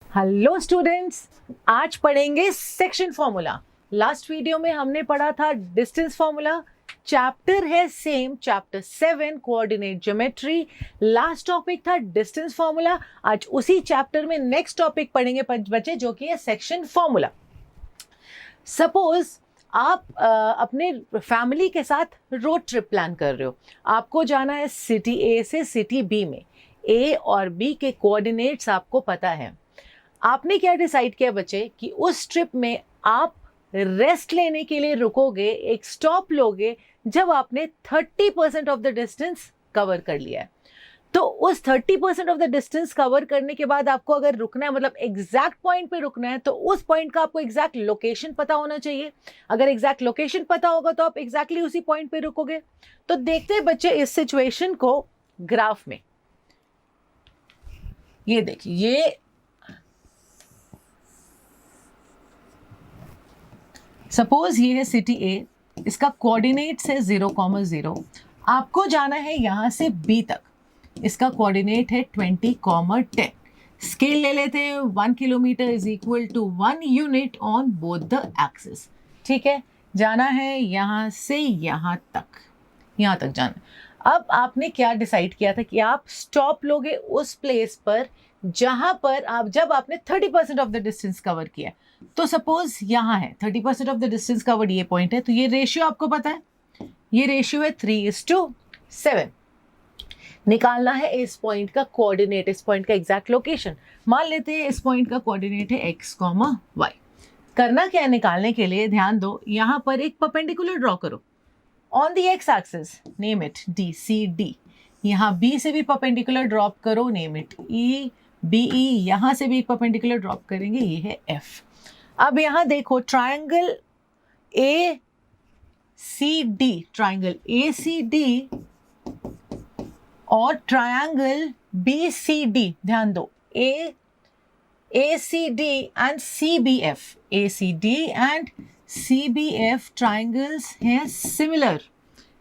Hello students, आज पढ़ेंगे section formula. Last video में हमने पढ़ा था डिस्टेंस फॉर्मूला। चैप्टर है same, chapter 7 coordinate geometry. Last topic था डिस्टेंस फॉर्मूला। आज उसी चैप्टर में नेक्स्ट टॉपिक पढ़ेंगे बच्चे, जो कि है सेक्शन फॉर्मूला। सपोज आप अपने फैमिली के साथ रोड ट्रिप प्लान कर रहे हो। आपको जाना है सिटी ए से सिटी बी में। ए और बी के कोऑर्डिनेट्स आपको पता है। आपने क्या डिसाइड किया बच्चे कि उस ट्रिप में आप रेस्ट लेने के लिए रुकोगे, एक स्टॉप लोगे जब आपने 30% ऑफ द डिस्टेंस कवर कर लिया है। तो उस 30% ऑफ द डिस्टेंस कवर करने के बाद आपको अगर रुकना है, मतलब एग्जैक्ट पॉइंट पे रुकना है, तो उस पॉइंट का आपको एग्जैक्ट लोकेशन पता होना चाहिए। अगर एग्जैक्ट लोकेशन पता होगा तो आप एग्जैक्टली उसी पॉइंट पे रुकोगे। तो देखते हैं बच्चे इस सिचुएशन को ग्राफ में। ये देखिए, ये सपोज ये है सिटी ए, इसका कोऑर्डिनेट्स है 0,0। आपको जाना है यहां से बी तक। इसका कोऑर्डिनेट है 20,10। स्केल ले लेते हैं। 1 kilometre is equal to 1 unit on both the axis. ठीक है, जाना है यहां से यहां तक, यहां तक जाना। अब आपने क्या डिसाइड किया था कि आप स्टॉप लोगे उस प्लेस पर जहां पर जब आपने 30% ऑफ द डिस्टेंस कवर किया। तो सपोज यहां है 30% ऑफ द डिस्टेंस कवर्ड, ये पॉइंट है। तो ये रेशियो आपको पता है, ये रेशियो है 3:7। निकालना है इस पॉइंट का कोऑर्डिनेट, इस पॉइंट का एग्जैक्ट लोकेशन। मान लेते हैं इस पॉइंट का कोऑर्डिनेट है x, y। करना क्या है निकालने के लिए, ध्यान दो। यहां पर एक परपेंडिकुलर ड्रॉ करो on the x axis, name it DCD। यहाँ B से भी परपेंडिकुलर ड्रॉप करो, नेम इट EBE। यहां से भी परपेंडिकुलर ड्रॉप करेंगे, ये है F। अब यहां देखो, ट्रायंगल ACD, ट्रायंगल ACD और ट्रायंगल BCD, ध्यान दो, ACD and CBF, ACD and CBF triangles हैं सिमिलर।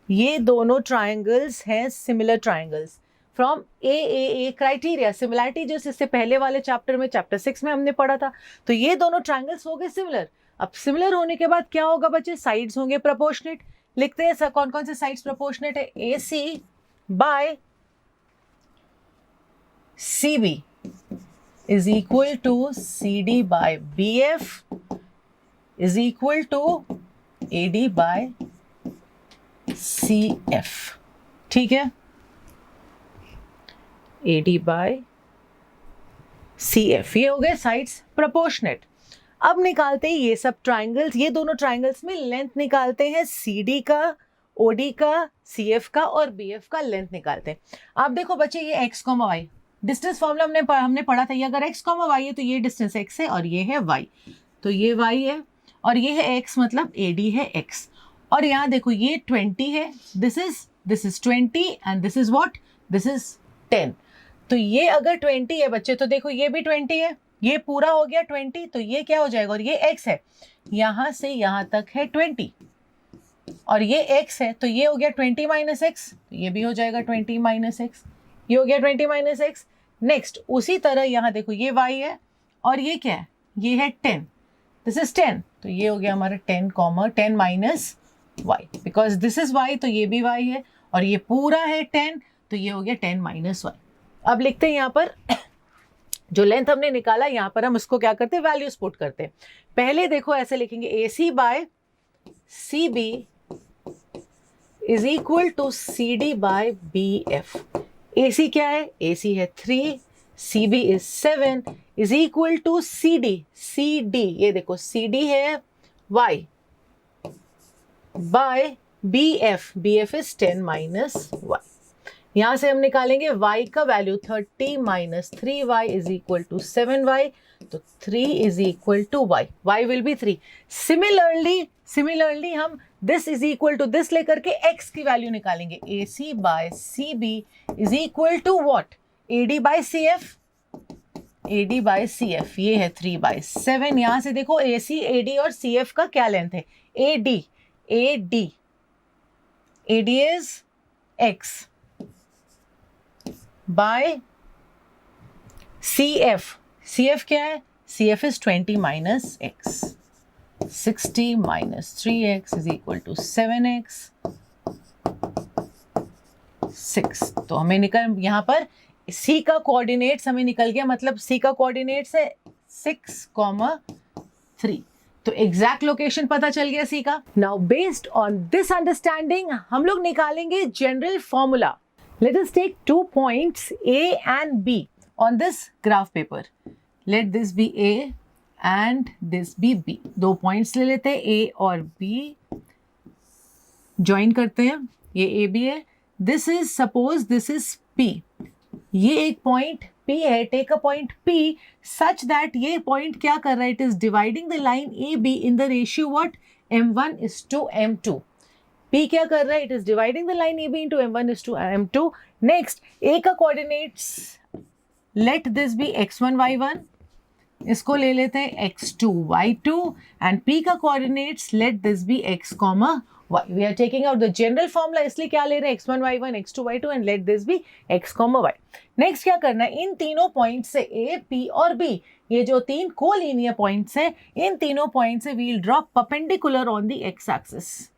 ये दोनों ट्रायंगल्स हैं similar triangles from AAA criteria. Similarity जो इससे पहले वाले चैप्टर में, चैप्टर 6 में हमने पढ़ा था। तो ये दोनों ट्रायंगल्स हो गए सिमिलर। अब सिमिलर होने के बाद क्या होगा बच्चे, साइड्स होंगे प्रोपोर्शनेट। लिखते हैं सर कौन कौन से साइड्स प्रोपोर्शनेट है। AC by CB is equal to CD by BF is equal to AD by CF। ठीक है, AD बाय CF, ये हो गए साइड्स प्रोपोर्शनेट। अब निकालते हैं ये सब ट्रायंगल्स, ये दोनों ट्रायंगल्स में लेंथ निकालते हैं। CD का, OD का, CF का और BF का लेंथ निकालते हैं। आप देखो बच्चे, ये x, y डिस्टेंस फॉर्मूला हमने पढ़ा था। ये अगर x, y है तो ये डिस्टेंस x है और ये है y, तो ये y है और ये है x, मतलब AD है x। और यहाँ देखो ये 20 है, this is 20 and this is what, this is 10। तो ये अगर 20 है बच्चे, तो देखो ये भी 20 है, ये पूरा हो गया 20। तो ये क्या हो जाएगा, और ये x है, यहां से यहां तक है 20 और ये x है, तो ये हो गया 20 माइनस एक्स, तो ये भी हो जाएगा 20 माइनस एक्स, ये हो गया 20 माइनस एक्स। नेक्स्ट उसी तरह यहाँ देखो, ये y है और ये क्या है, ये है 10, दिस इज 10। तो ये हो गया हमारा 10 minus y, because this is y, तो ये भी y है और ये पूरा है 10, तो ये हो गया 10 माइनस y। अब लिखते हैं यहाँ पर जो लेंथ हमने निकाला, यहाँ पर हम इसको क्या करते हैं, वैल्यूज पुट करते हैं। पहले देखो ऐसे लिखेंगे, AC by CB is equal to CD by BF। AC क्या है, AC है 3, CB is 7 is equal to CD। ये देखो CD है Y by BF is 10 minus y। यहां से हम निकालेंगे y का value, 30 minus 3y is equal to 7y, तो 3 is equal to y will be 3। Similarly हम this is equal to this लेकर के x की वैल्यू निकालेंगे। AC by CB is equal to what, AD by CF, ये है 3/7। यहां से देखो AC, AD और CF का क्या लेंथ है, AD is x by CF CF क्या है? CF is 20 minus x. 60 minus 3x is equal to 7x. 6. तो हमें निकल यहाँ पर C का कोऑर्डिनेट्स हमें निकल गया, मतलब C का कोऑर्डिनेट्स है 6,3. तो एग्जैक्ट लोकेशन पता चल गया C का. Now based on this understanding हम लोग निकालेंगे general formula. Let us take 2 points A and B on this graph paper. Let this be A and this be B. 2 points ले लेते हैं A और B, ज्वाइन करते हैं. ये AB है. This is suppose this is P. ये एक पॉइंट P है. Take a point P such that ये पॉइंट क्या कर रहा है? It is dividing the line AB in the ratio what? M1:M2. P क्या कर रहा है? It is dividing the line AB into M1:M2. Next A का coordinates, let this be x1 y1. इसको ले लेते हैं x2 y2 एंड P का coordinates let this be x, y. We are taking out the general formula, इसलिए क्या ले रहे हैं? x1 y1 x2 y2 and let this be x, y. Next क्या करना है? इन तीनों पॉइंट से A, P और B, ये जो 3 कोलिनियर पॉइंट्स हैं, इन तीनों पॉइंट से we'll drop perpendicular on the x axis.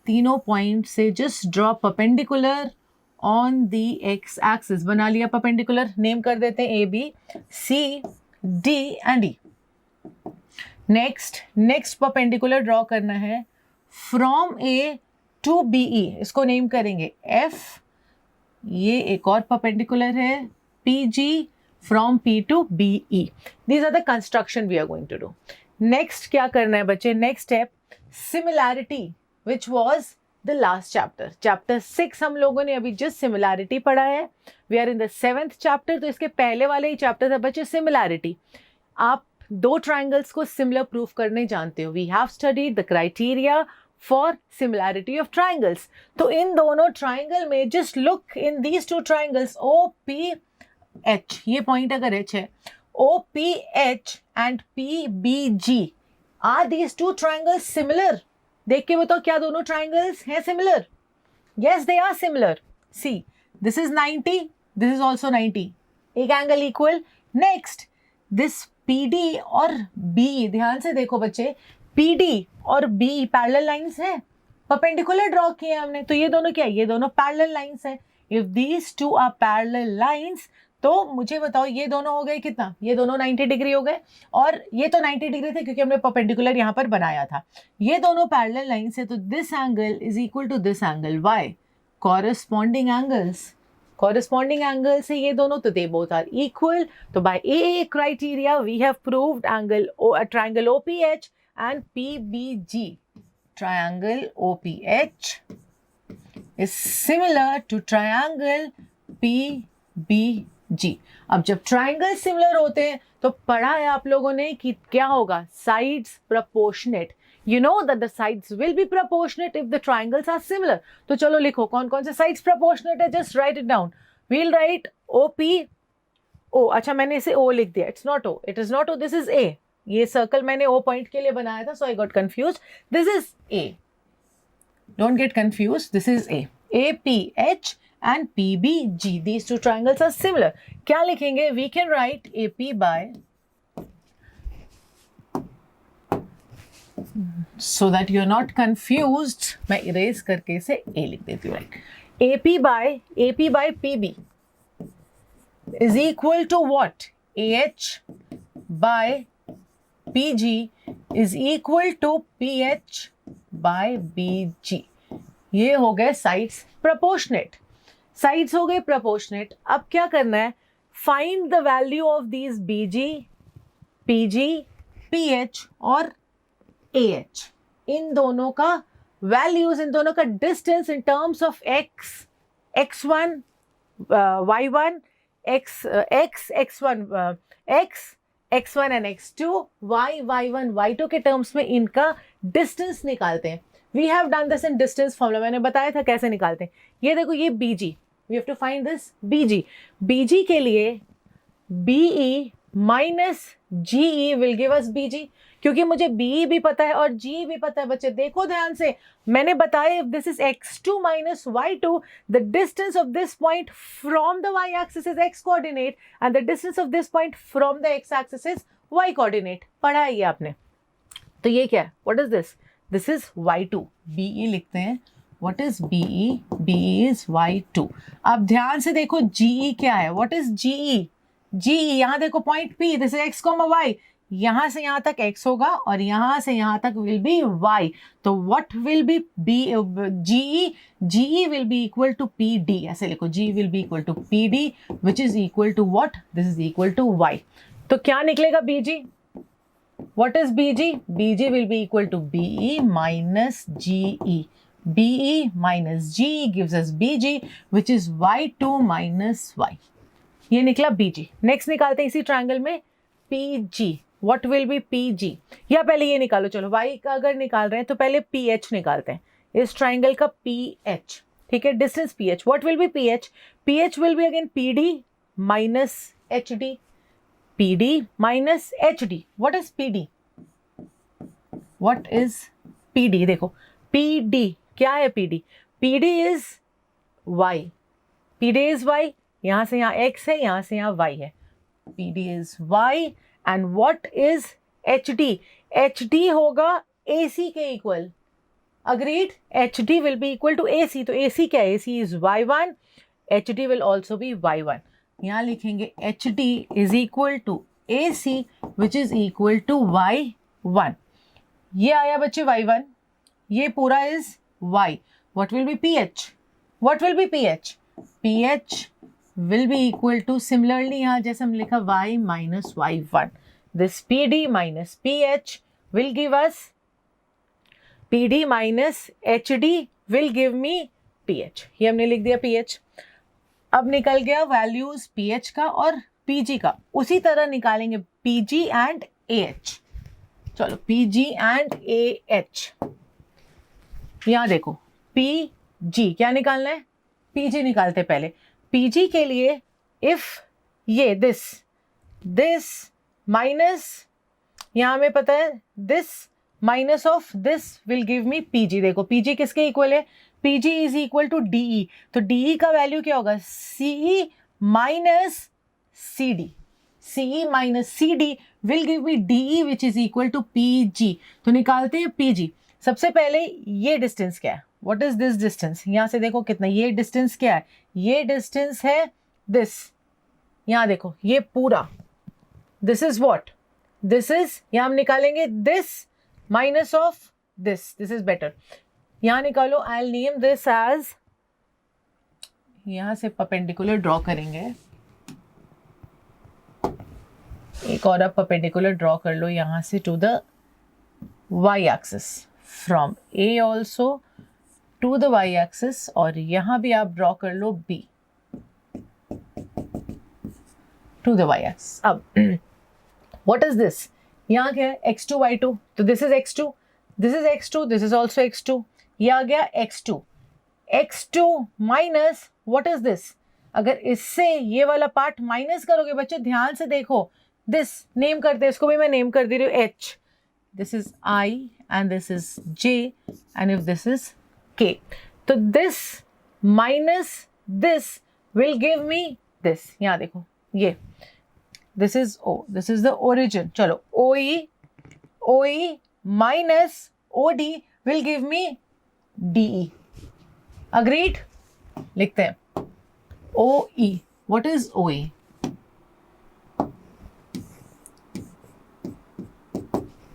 तीनों पॉइंट से just drop perpendicular on the x axis. बना लिया परपेंडिकुलर. नेम कर देते हैं A, B, C, D and E. Next perpendicular draw करना है फ्रॉम A टू BE. इसको नेम करेंगे F. ये एक और परपेंडिकुलर है PG from P to BE. These are the construction we are going to do. नेक्स्ट क्या करना है बच्चे? Next step similarity, which was the last chapter. Chapter 6 हम लोगों ने अभी जस्ट सिमिलैरिटी पढ़ा है. We are in the 7th chapter. तो इसके पहले वाले ही चैप्टर था बच्चे सिमिलैरिटी. आप 2 ट्राइंगल्स को सिमिलर प्रूफ करने जानते हो. We have studied the criteria for similarity of triangles. तो इन दोनों ट्राइंगल में just look in these 2 triangles OPH. ये पॉइंट अगर H है, OPH and PBG, are these 2 triangles similar? देख के बताओ क्या दोनों ट्राइंगल्स हैं similar? Yes, they are similar. See, this is 90, this is also 90. एक angle equal. Next this PD और B, ध्यान से देखो बच्चे, PD और B पैरेलल लाइंस हैं, परपेंडिकुलर ड्रॉ किए हमने. तो ये दोनों क्या है? ये दोनों पैरेलल लाइंस हैं. If these 2 are parallel lines, तो मुझे बताओ ये दोनों हो गए कितना? ये दोनों 90 डिग्री हो गए. और ये तो 90 डिग्री थे क्योंकि हमने परपेंडिकुलर यहाँ पर बनाया था. ये दोनों पैरेलल लाइंस है, तो this angle is equal to this angle. Why? Corresponding angles. Corresponding angles है ये दोनों, तो दे बोथ आर इक्वल. तो by AA criteria we have proved triangle OPH and PBG. Triangle OPH is similar to triangle PBG. अब जब triangle similar होते हैं तो पढ़ा है आप लोगों ने कि क्या होगा? Sides proportionate. You know that the sides will be proportionate if the triangles are similar. तो चलो लिखो कौन कौन से sides proportionate है. Just write it down. We'll write OP. अच्छा मैंने इसे O लिख दिया. It's not O. It is not O. This is A. ये सर्कल मैंने O पॉइंट के लिए बनाया था, so I got confused. This is A. Don't get confused. This is A. APH and PBG. These 2 triangles are similar. क्या लिखेंगे? We can write AP by, so that you're not confused, मैं erase करके इसे A लिख देती हूँ. right? AP by PB is equal to what? AH by PG is equal to PH by BG. ये हो गए साइड्स प्रोपोर्शनेट. साइड्स हो गए प्रोपोर्शनेट. अब क्या करना है? Find the value of these BG, PG, PH और AH. इन दोनों का वैल्यूज, इन दोनों का distance in terms of x1 y1 x1 and x2 y1 y2 के टर्म्स में इनका डिस्टेंस निकालते हैं. We have done this in distance formula. मैंने बताया था कैसे निकालते हैं. ये देखो ये BG, we have to find this BG. BG के लिए BE minus GE will give us BG, क्योंकि मुझे BE भी पता है और GE भी पता है। बच्चे देखो ध्यान से, मैंने बताया this is x2 minus y2, the distance of this point from the y axis is x coordinate and the distance of this point from the x axis is y coordinate. पढ़ा है ये आपने। तो ये क्या है, what is this, this is y2, BE लिखते हैं। What is BE, BE is y2। अब ध्यान से देखो GE क्या है, व्हाट इज GE, GE यहाँ देखो point P, this is x, y, यहां से यहां तक x होगा और यहां से यहां तक विल बी y। तो what will be GE, GE will be equal to PD, ऐसे लिखो, GE will be equal to PD which is equal to what, this is equal to y। तो क्या निकलेगा BG, what is BG, BG will be equal to BE minus GE, BE minus GE gives us BG which is y2 minus y। ये निकला BG। Next निकालते हैं इसी triangle में PG, what will be PG, या पहले ये निकालो, चलो y का अगर निकाल रहे हैं तो पहले PH निकालते हैं, इस ट्रायंगल का PH, ठीक है, distance PH, what will be PH, PH will be again PD minus HD, PD minus HD, what is PD, what is PD, देखो PD क्या है, PD is Y, PD is Y, यहां से यहां X है, यहां से यहां Y है, PD is Y and what is HD, HD होगा AC के equal, agreed, HD will be equal to AC, तो AC क्या है, AC is Y1, HD will also be Y1, यहाँ लिखेंगे HD is equal to AC which is equal to Y1, ये आया बच्चे Y1, ये पूरा is Y, what will be PH, what will be PH, PH will be equal to, similarly यहाँ जैसे हम लिखा Y minus Y1, this PD minus PH will give us, PD minus HD will give me PH, ये हमने लिख दिया PH। अब निकल गया वैल्यूज PH का और PG का, उसी तरह निकालेंगे PG एंड AH। चलो PG एंड AH, यहां देखो PG क्या निकालना है, PG निकालते पहले। PG के लिए इफ ये दिस माइनस, यहां हमें पता है this minus of this will give me PG, देखो PG किसके इक्वल है, PG is equal to DE, तो DE का वैल्यू क्या होगा, CE minus CD, CE minus CD will give me DE which is equal to PG। तो निकालते हैं PG। सबसे पहले ये डिस्टेंस क्या है, व्हाट इज दिस डिस्टेंस, यहां से देखो कितना, ये डिस्टेंस क्या है, ये डिस्टेंस है दिस, यहां देखो ये पूरा, this is what, this is, यहां हम निकालेंगे this minus of this is better, यहां निकालो, I will name this as, यहां से परपेंडिकुलर ड्रॉ करेंगे, एक और आप परपेंडिकुलर ड्रॉ कर लो यहां से to the y axis, from A also to the y axis, और यहां भी आप ड्रॉ कर लो B to the y axis. अब व्हाट इज दिस, यहां क्या है x2 y2, तो this is x2, this is x2, this is also x2, ये आ गया x2 minus what is this, अगर इससे ये वाला पार्ट माइनस करोगे बच्चों ध्यान से देखो, दिस नेम करते हैं, इसको भी मैं नेम कर दे रही हूँ H, this is I and this is J and if this is K, तो this minus this will give me this, यहाँ देखो ये this is O, this is the origin, चलो OE minus OD will give me DE, agreed, लिखते हैं OE, what is OE,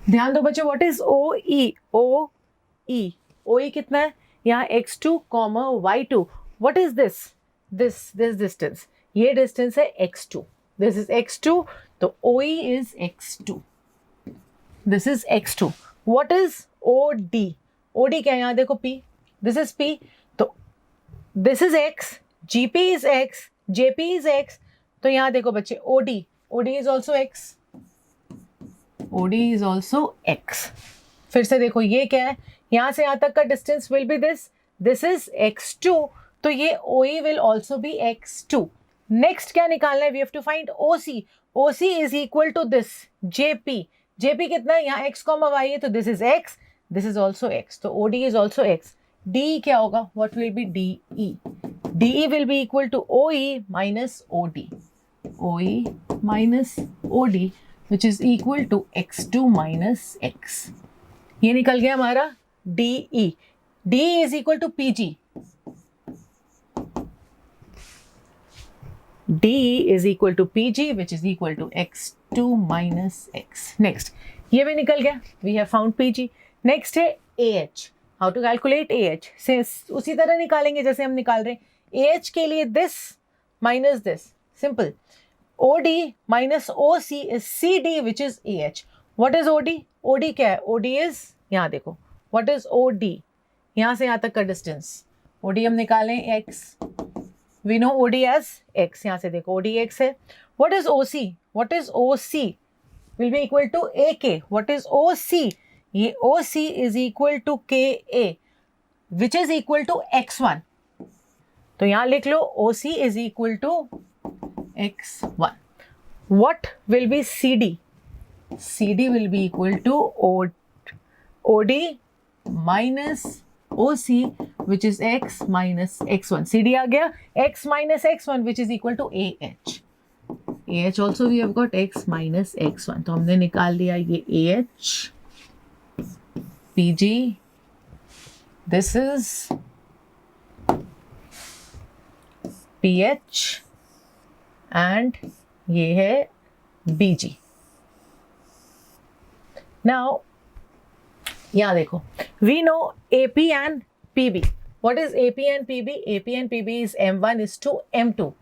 ध्यान दो बच्चों, व्हाट इज OE कितना है, यहाँ x2, y2, what is this distance, ये डिस्टेंस है x2, दिस इज x2, तो OE is x2, this is x2, what is OD क्या है, यहाँ देखो P, दिस इज P, तो this is x, GP is x, JP is x, तो यहाँ देखो बच्चे OD is also x, OD is also x, फिर से देखो ये क्या है, यहां से यहां तक का distance will be this is x2, तो ये OE will also be x2। Next क्या निकालना है, we have to find OC, OC is equal to this JP. JP कितना है, यहाँ x कॉमा y है तो this is x, this is also x, तो OD is also x. DE क्या होगा, what will be DE? DE will be equal to OE minus OD. OE minus OD which is equal to x2 minus x. ये निकल गया हमारा DE. DE is equal to PG. DE is equal to PG which is equal to x2 minus x. Next, ये भी निकल गया. We have found PG. Next है AH. How to calculate AH? से उसी तरह निकालेंगे जैसे हम निकाल रहे हैं. AH के लिए this minus this. Simple. OD minus OC is CD which is AH. What is OD? OD क्या है? OD is, यहाँ देखो. What is OD? यहाँ से यहाँ तक का डिस्टेंस. OD हम निकालें x. We know OD as x. यहाँ से देखो OD x है. What is OC? What is OC? Will be equal to AK. What is OC? ये OC is equal to KA which is equal to x1. तो यहाँ लिख लो OC is equal to x1. What will be CD? CD will be equal to OD minus OC which is x minus x1. CD आ गया, x minus x1 which is equal to AH. AH also we have got x minus x1. तो हमने निकाल लिया ये AH, PG, this is PH and ये है BG. Now यहाँ देखो, we know AP and PB. What is AP and PB? AP and PB is M1 is to M2.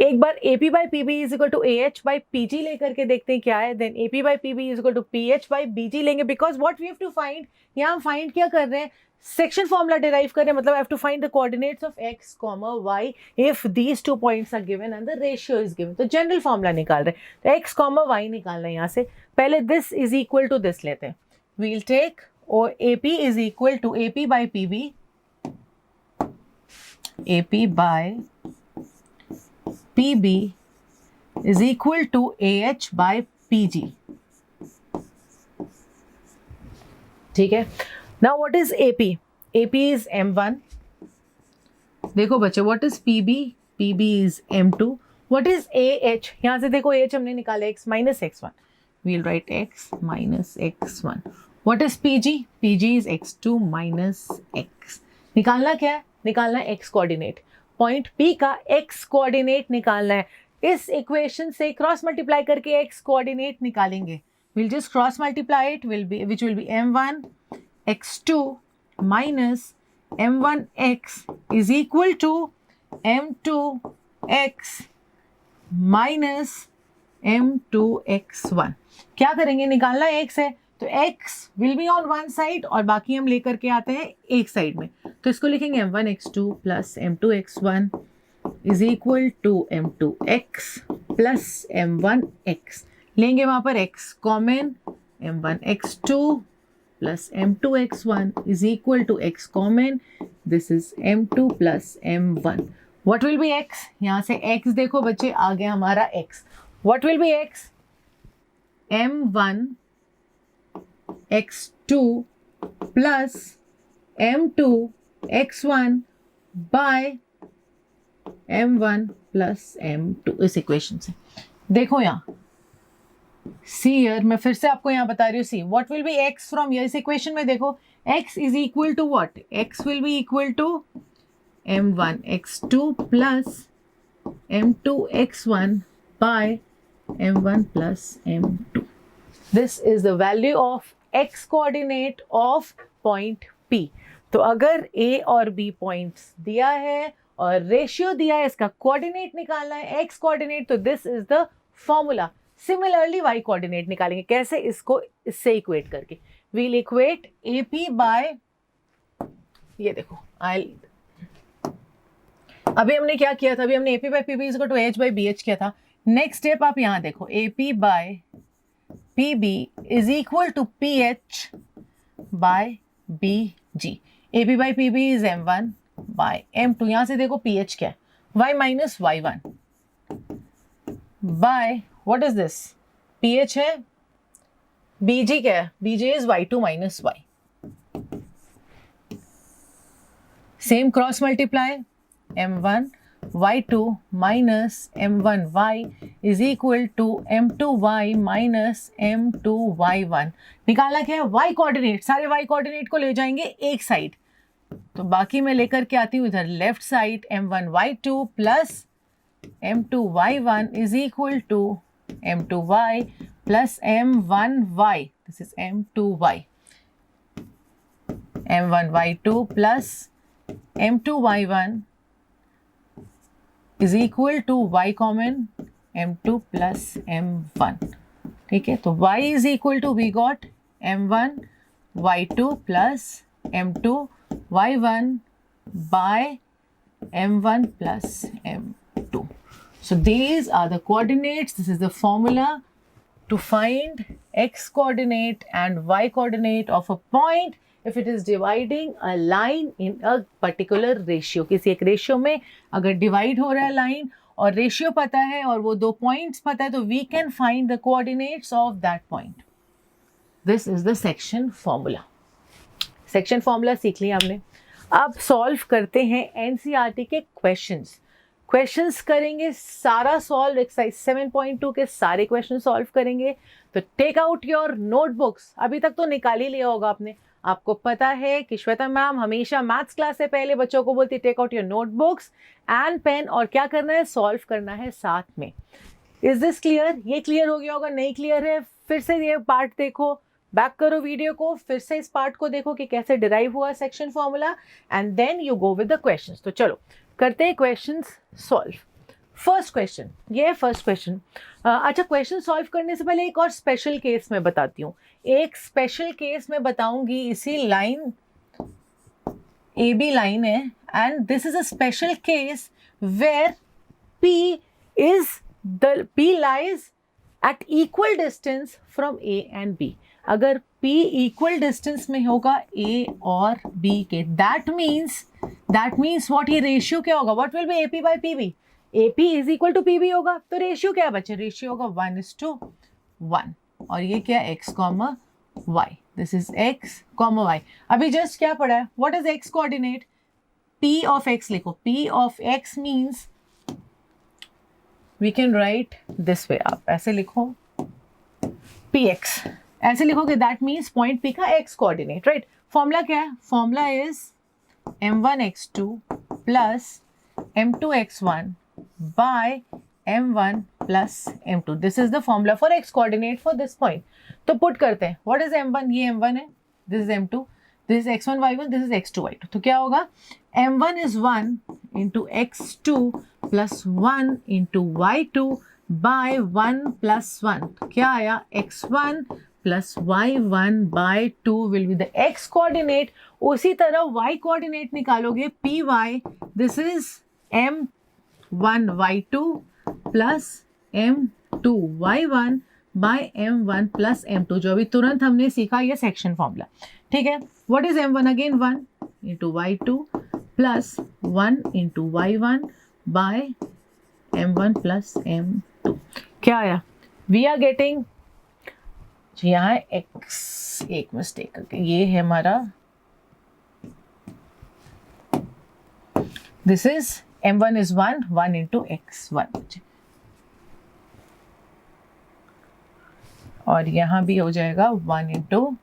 एक बार AP by PB is equal to AH by PG लेकर के देखते हैं क्या है. Then AP by PB is equal to PH by BG लेंगे, because what we have to find, यहाँ हम find क्या कर रहे हैं, सेक्शन फॉर्मूला डिराइव कर रहे हैं. मतलब I have to find the coordinates of x, y if these 2 points are given and the ratio is given. तो जनरल फॉर्मूला निकाल रहे हैं. तो x, y निकालना है यहाँ से. पहले this is equal to this लेते हैं. We'll take or AP is equal to AP by PB. AP by PB is equal to AH by PG. ठीक है. Now what is AP? AP is M1. देखो बच्चे, what is PB? PB is M2. What is AH? यहाँ से देखो AH हमने निकाला x minus x1. We'll write x minus x1. What is PG? PG is x2 minus x. निकालना क्या है? निकालना है x कोऑर्डिनेट. पॉइंट P का x कोऑर्डिनेट निकालना है. इस इक्वेशन से क्रॉस मल्टीप्लाई करके x कोऑर्डिनेट निकालेंगे. We'll just cross multiply it, which will be m1 x2 minus m1x is equal to m2x minus m2x1. क्या करेंगे? निकालना x है तो x will be on one side और बाकी हम लेकर के आते हैं एक साइड में. तो इसको लिखेंगे m1 x2 plus m2 x1 is equal to m2x plus m1 x. लेंगे वहाँ पर x common, m1 x2 plus m2 x1 is equal to x common. This is m2 plus m1. What will be x? यहाँ से x देखो बच्चे, आ गया हमारा x. What will be x? m1 x2 plus m2 x1 by m1 plus m2. इस equation से देखो यहाँ सी ईयर, मैं फिर से आपको यहाँ बता रही हूँ. See what will be x from here. इस इक्वेशन में देखो x is equal to what, x will be equal to m1 x2 plus m2 x1 by m1 plus m2. This is the value of x coordinate of point P. तो अगर A और B points दिया है और ratio दिया है, इसका coordinate निकालना है x कोऑर्डिनेट, तो this is the formula. Similarly y coordinate निकालेंगे. कैसे? इसको इससे इक्वेट करके. वील इक्वेट AP बाय, ये देखो अभी हमने क्या किया था, अभी हमने AP by PB is to H by BH किया था. नेक्स्ट स्टेप आप यहाँ देखो, AP by PB is equal to PH by BG. AP by PB is M1 by M2. यहाँ से देखो PH क्या है, y minus y1 by what is this, pH है, Bg क्या है, Bj is y2 minus y. Same cross multiply, m1 y2 minus m1 y is equal to m2 y minus m2 y1. निकालना क्या है, y coordinate, सारे y coordinate को ले जाएंगे एक साइड, तो बाकी मैं लेकर के आती हूँ इधर left side, m1 y2 plus m2 y1 is equal to m2 y plus m1 y, this is m2 y, m1 y2 plus m2 y1 is equal to y common m2 plus m1. ठीक है, तो y is equal to, we got m1 y2 plus m2 y1 by m1 plus m2. So these are the coordinates. This is the formula to find x coordinate and y coordinate of a point if it is dividing a line in a particular ratio. किसी एक ratio में अगर divide हो रहा है line और ratio पता है और वो दो पॉइंट्स पता है, तो we can find the coordinates of that point. This is the section formula. Section formula सीख लिया हमने. अब सॉल्व करते हैं एनसीईआरटी के क्वेश्चंस करेंगे, सारा सॉल्व, एक्सरसाइज 7.2 के सारे क्वेश्चन सॉल्व करेंगे. तो टेक आउट योर नोटबुक्स. अभी तक तो निकाल ही लिया होगा आपने. आपको पता है कि श्वेता मैम हमेशा मैथ्स क्लास से पहले बच्चों को बोलती take out your notebooks and pen, और क्या करना है, सॉल्व करना है साथ में. Is this clear? ये क्लियर हो गया होगा. नहीं क्लियर है, फिर से ये पार्ट देखो, बैक करो वीडियो को, फिर से इस पार्ट को देखो कि कैसे डिराइव हुआ section formula, and then you go with the questions. तो चलो करते हैं क्वेश्चंस सॉल्व. फर्स्ट क्वेश्चन, ये है फर्स्ट क्वेश्चन. अच्छा, क्वेश्चन सॉल्व करने से पहले एक और स्पेशल केस में बताती हूँ. एक स्पेशल केस में बताऊंगी. इसी लाइन ए बी लाइन है, and this is a special case where P lies at equal distance from A and B. अगर P equal distance में होगा A और B के, that means what, ये रेशियो क्या होगा, what will be AP by PB? AP is equal to PB होगा. तो रेशियो क्या है बच्चे, रेशियो होगा 1:1. और ये क्या, x, y. This is x, y. अभी जस्ट क्या पढ़ा है, what is x coordinate, P of x लिखो. P of x means we can write this way. आप ऐसे लिखो px, ऐसे लिखोगे, that means point P का x कोऑर्डिनेट, राइट. फॉर्मूला क्या है, formula is m1x2 plus m2x1 by m1 plus m2. This is the formula for x coordinate for this point. तो put करते हैं. what is m1, ये m1 है, this is m2, this is x1 y1, this is x2 y2. तो क्या होगा, m1 is 1 into x2 plus 1 into y2 by 1 plus 1. क्या आया, x1 plus y1 by 2 will be the x coordinate. उसी तरह y coordinate निकालोगे, py, this is m1 y2 plus m2 y1 by m1 plus m2, जो अभी तुरंत हमने सीखा, ये सेक्शन फॉर्मूला. ठीक है, what is m1, again 1 into y2 plus 1 into y1 by m1 plus m2. क्या आया, वी आर गेटिंग, यहाँ x, एक मिस्टेक करके, ये है हमारा, this is m1 is 1 into x1, और यहाँ भी हो जाएगा 1 into,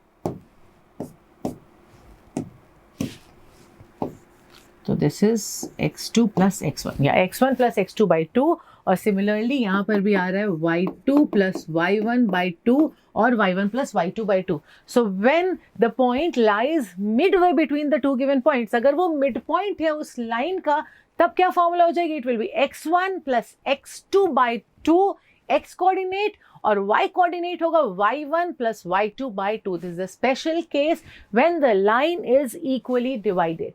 तो this is x2 plus x1, या x1 प्लस x2 by 2. और सिमिलरली यहाँ पर भी आ रहा है y2 प्लस y1 by 2 और y1 plus y2 by 2. So when the point lies Midway between the two given points, अगर वो मिड पॉइंट है उस लाइन का, तब क्या फॉर्मूला हो जाएगी, it will be x1 plus x2 by 2 x coordinate, और y कोऑर्डिनेट होगा y1 plus y2 by 2. This is a special case when the line is equally divided.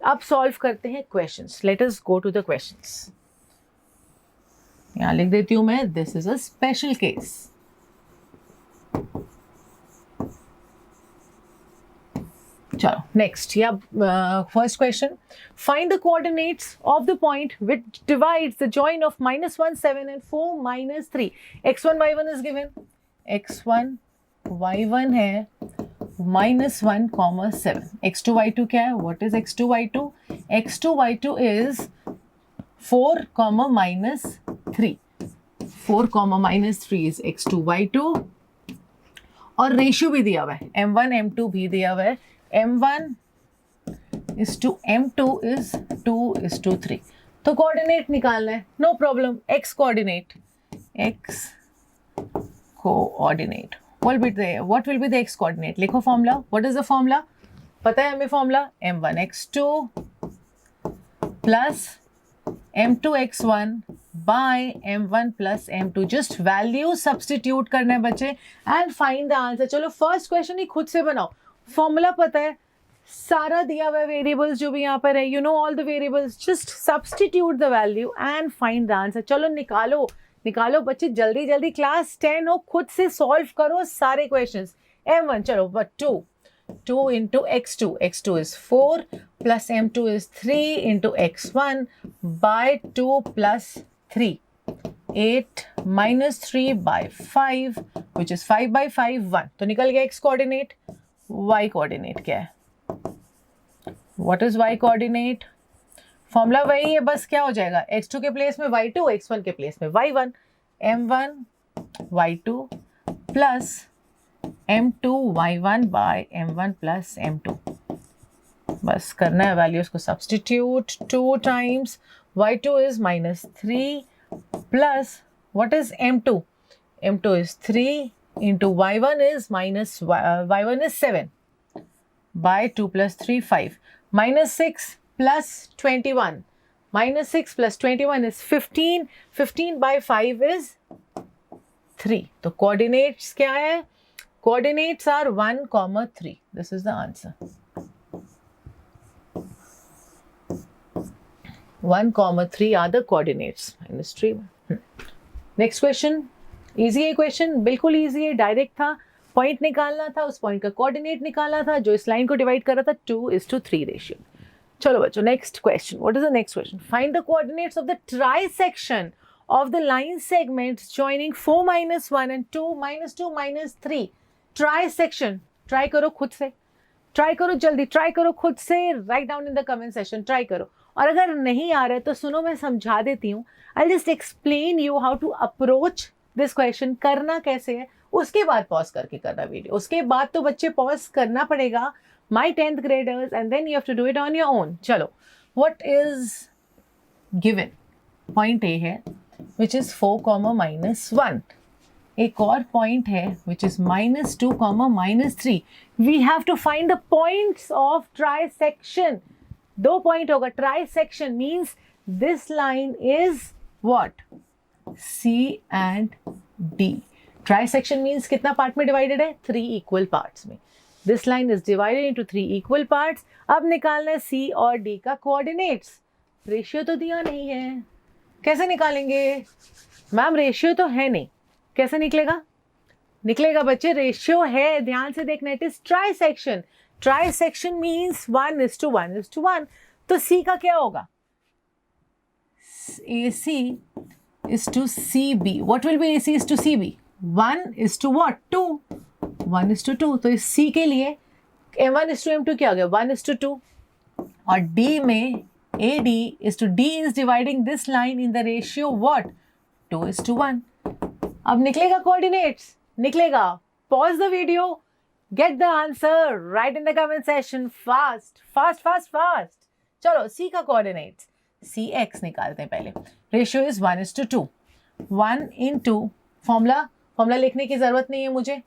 अब सॉल्व करते हैं questions. Let us go to the questions. यहां लिख देती हूं मैं, this is a special case. चलो नेक्स्ट, या first question, find the coordinates of the point which divides the join of -1 7 and 4 -3। x1 y1 is given, x1 y1 है -1, -7, x2 y2 क्या है, what is x2 y2, x2 y2 is 4, -3, 4, -3 is x2 y2, और ratio भी दिया हुआ है, m1 m2 भी दिया हुआ है, m1 is to m2 is 2:3। तो कोऑर्डिनेट निकालना है, no problem, x coordinate, what will be the x coordinate, लिखो formula, what is the formula, पता है हमें formula, m1 x2 plus m2 x1 by m1 plus m2, just value substitute करना है बच्चे एंड फाइंड द आंसर। चलो first question ही खुद से बनाओ, फॉर्मूला पता है, सारा दिया हुआ वेरिएबल्स जो भी यहाँ पर है, you know all the variables, just substitute the value and find the answer. चलो निकालो निकालो बच्चे, जल्दी जल्दी, क्लास 10 हो, खुद से सॉल्व करो सारे क्वेश्चंस। m1 चलो, but 2 into x2, x2 is 4 plus m2 is 3 into x1 by 2 plus 3, 8 minus 3 by 5 which is 5 by 5 1। तो निकल गया x कोऑर्डिनेट, y कोऑर्डिनेट क्या है, what is y coordinate, formula वही है, बस क्या हो जाएगा, x2 के प्लेस में y2, x1 के प्लेस में y1, m1 y2 plus m2 y1 bye m1 plus m2, बस करना है वैल्यूज को substitute, 2 times y2 is -3 plus what is m2, m2 is 3 into y1 is y1 is 7 by 2 plus 3 5, -6 plus 21, -6 plus 21 is 15, 15 by 5 is 3। तो coordinates क्या है, coordinates are 1, 3, this is the answer, 1, 3 are the coordinates, -3। Next question, easy है question, बिल्कुल easy है, direct था, point निकालना था, उस पॉइंट का कोऑर्डिनेट निकालना था जो इस लाइन को डिवाइड कर रहा था, 2:3 रेशियो। चलो बच्चों next question, what is the next question, find the coordinates of the trisection of the line segments joining 4 -1 and 2 -2 -3। Trisection, try करो खुद से, ट्राई करो जल्दी, ट्राई करो खुद से, write down in the comment section, try करो, और अगर नहीं आ रहा है तो सुनो मैं समझा देती हूँ, I just explain you how to approach this question, करना कैसे है, उसके बाद पॉज करके करना वीडियो, उसके बाद तो बच्चे पॉज करना पड़ेगा, my 10th graders, and then you have to do it on your own। चलो, what is given, point A है which is 4, -1, एक और पॉइंट है which is -2, -3। we have to find the points of trisection, 2 point होगा, trisection means this line is what, C and D। Trisection means कितना part में divided है, 3 equal parts में, this line is divided into 3 equal parts. अब निकालना है C और D का कोऑर्डिनेट्स, रेशियो तो दिया नहीं है, कैसे निकालेंगे मैम, रेशियो तो है नहीं, कैसे निकलेगा, निकलेगा बच्चे, रेशियो है, ध्यान से देखना, it is trisection, trisection means 1:1:1, तो C का क्या होगा, AC is to CB, what will be AC is to CB, 1 is to what, 2, 1 is to 2, तो इस C के लिए M1 is to M2 क्या हो गया, 1 is to 2, और D में AD is to D is dividing this line in the ratio what, 2 is to 1। अब निकलेगा कोऑर्डिनेट्स, निकलेगा, pause the video, get the answer, right in the comment section, fast fast fast fast. चलो C का coordinates, CX निकालते हैं पहले, ratio is 1:2, 1 into formula लिखने की जरूरत नहीं है मुझे,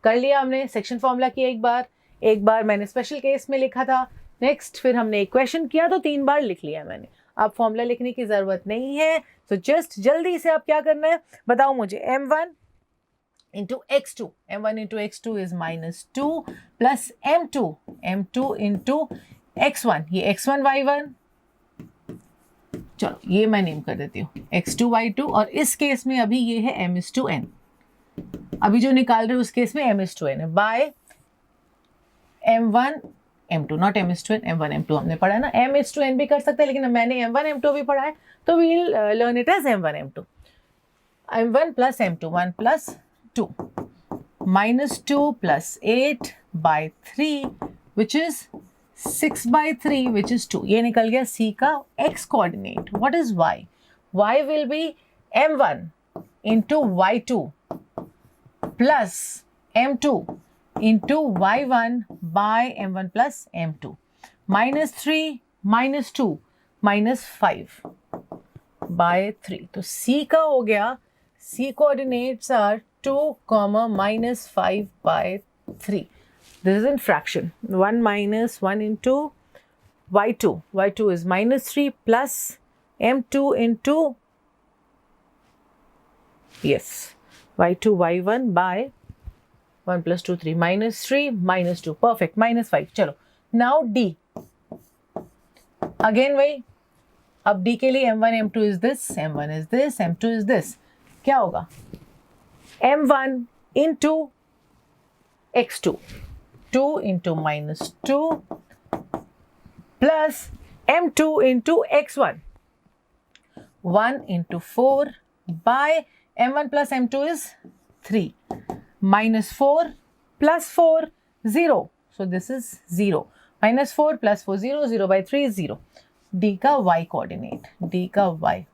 कर लिया हमने, सेक्शन फॉर्मूला किया एक बार मैंने स्पेशल केस में लिखा था, नेक्स्ट फिर हमने एक क्वेश्चन किया तो 3 बार लिख लिया मैंने, अब फॉर्मूला लिखने की जरूरत नहीं है, तो जस्ट जल्दी से आप क्या करना है बताओ मुझे, m1 into x2, m1 into x2 is -2 plus m2 into x1, ये x1 y1, चलो ये मैं नेम कर देती हूँ x2 y2, और इस केस में अभी ये है m:n, अभी जो निकाल रहे हैं उस केस में m:n है, bye m1 m2, not m/n, m1 m2 हमने पढ़ा है ना, m/n भी कर सकते हैं, लेकिन मैंने m1 m2 भी पढ़ा है, तो we'll learn it as m1 m2. m1 plus m2, 1 plus 2, minus 2 plus 8 by 3, which is 6 by 3, which is 2. ये निकल गया C का x coordinate. What is y? Y will be m1 into y2 plus m2 into y1 by m1 plus m2. Minus 3 minus 2 minus 5 by 3. तो C का हो गया, C coordinates are 2, minus 5 by 3. This is in fraction. 1 minus 1 into y2. y2 is minus 3 plus m2 into, yes, y2 y1 by 1 plus 2 3, minus 3 minus 2, perfect, minus 5. चलो, now D. Again वही, अब D के लिए m1 m2 is this, m1 is this, m2 is this. क्या होगा? m1 into x2, 2 into minus 2 plus m2 into x1, 1 into 4 by m1 plus m2 is 3, minus 4 plus 4, 0. So this is 0. Minus 4 plus 4, 0, 0 by 3 is 0. D का y coordinate, D का y.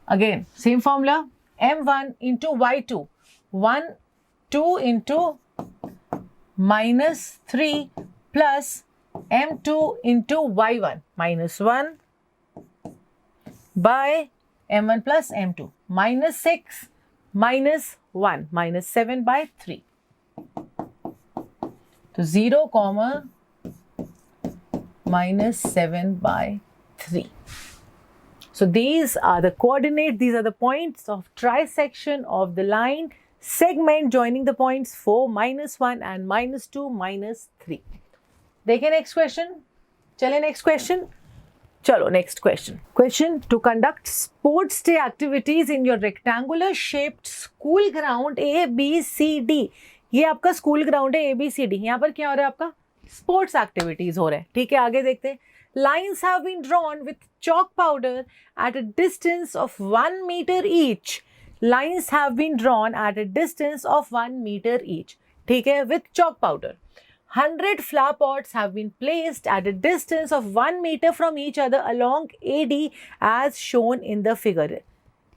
Again, same formula, m1 into y2, 1, 2 into minus 3 plus m2 into y1, minus 1 by m1 plus m2, minus 6 minus 1, minus 7 by 3. So 0, minus 7 by 3. So these are the coordinates, these are the points of trisection of the line segment joining the points 4, minus 1 and minus 2, minus 3. देखिए next question. चले next question. चलो next question. Question: to conduct sports day activities in your rectangular shaped school ground A, B, C, D. ये आपका school ground है A, B, C, D. यहाँ पर क्या हो रहा है? आपका स्पोर्ट्स एक्टिविटीज हो रहे हैं. ठीक है, आगे देखते हैं. Lines have been drawn with chalk powder at a distance of 1 meter each. Lines have been drawn at a distance of 1 meter each. ठीक है, with chalk powder. 100 flower pots have been placed at a distance of 1 meter from each other along AD as shown in the figure.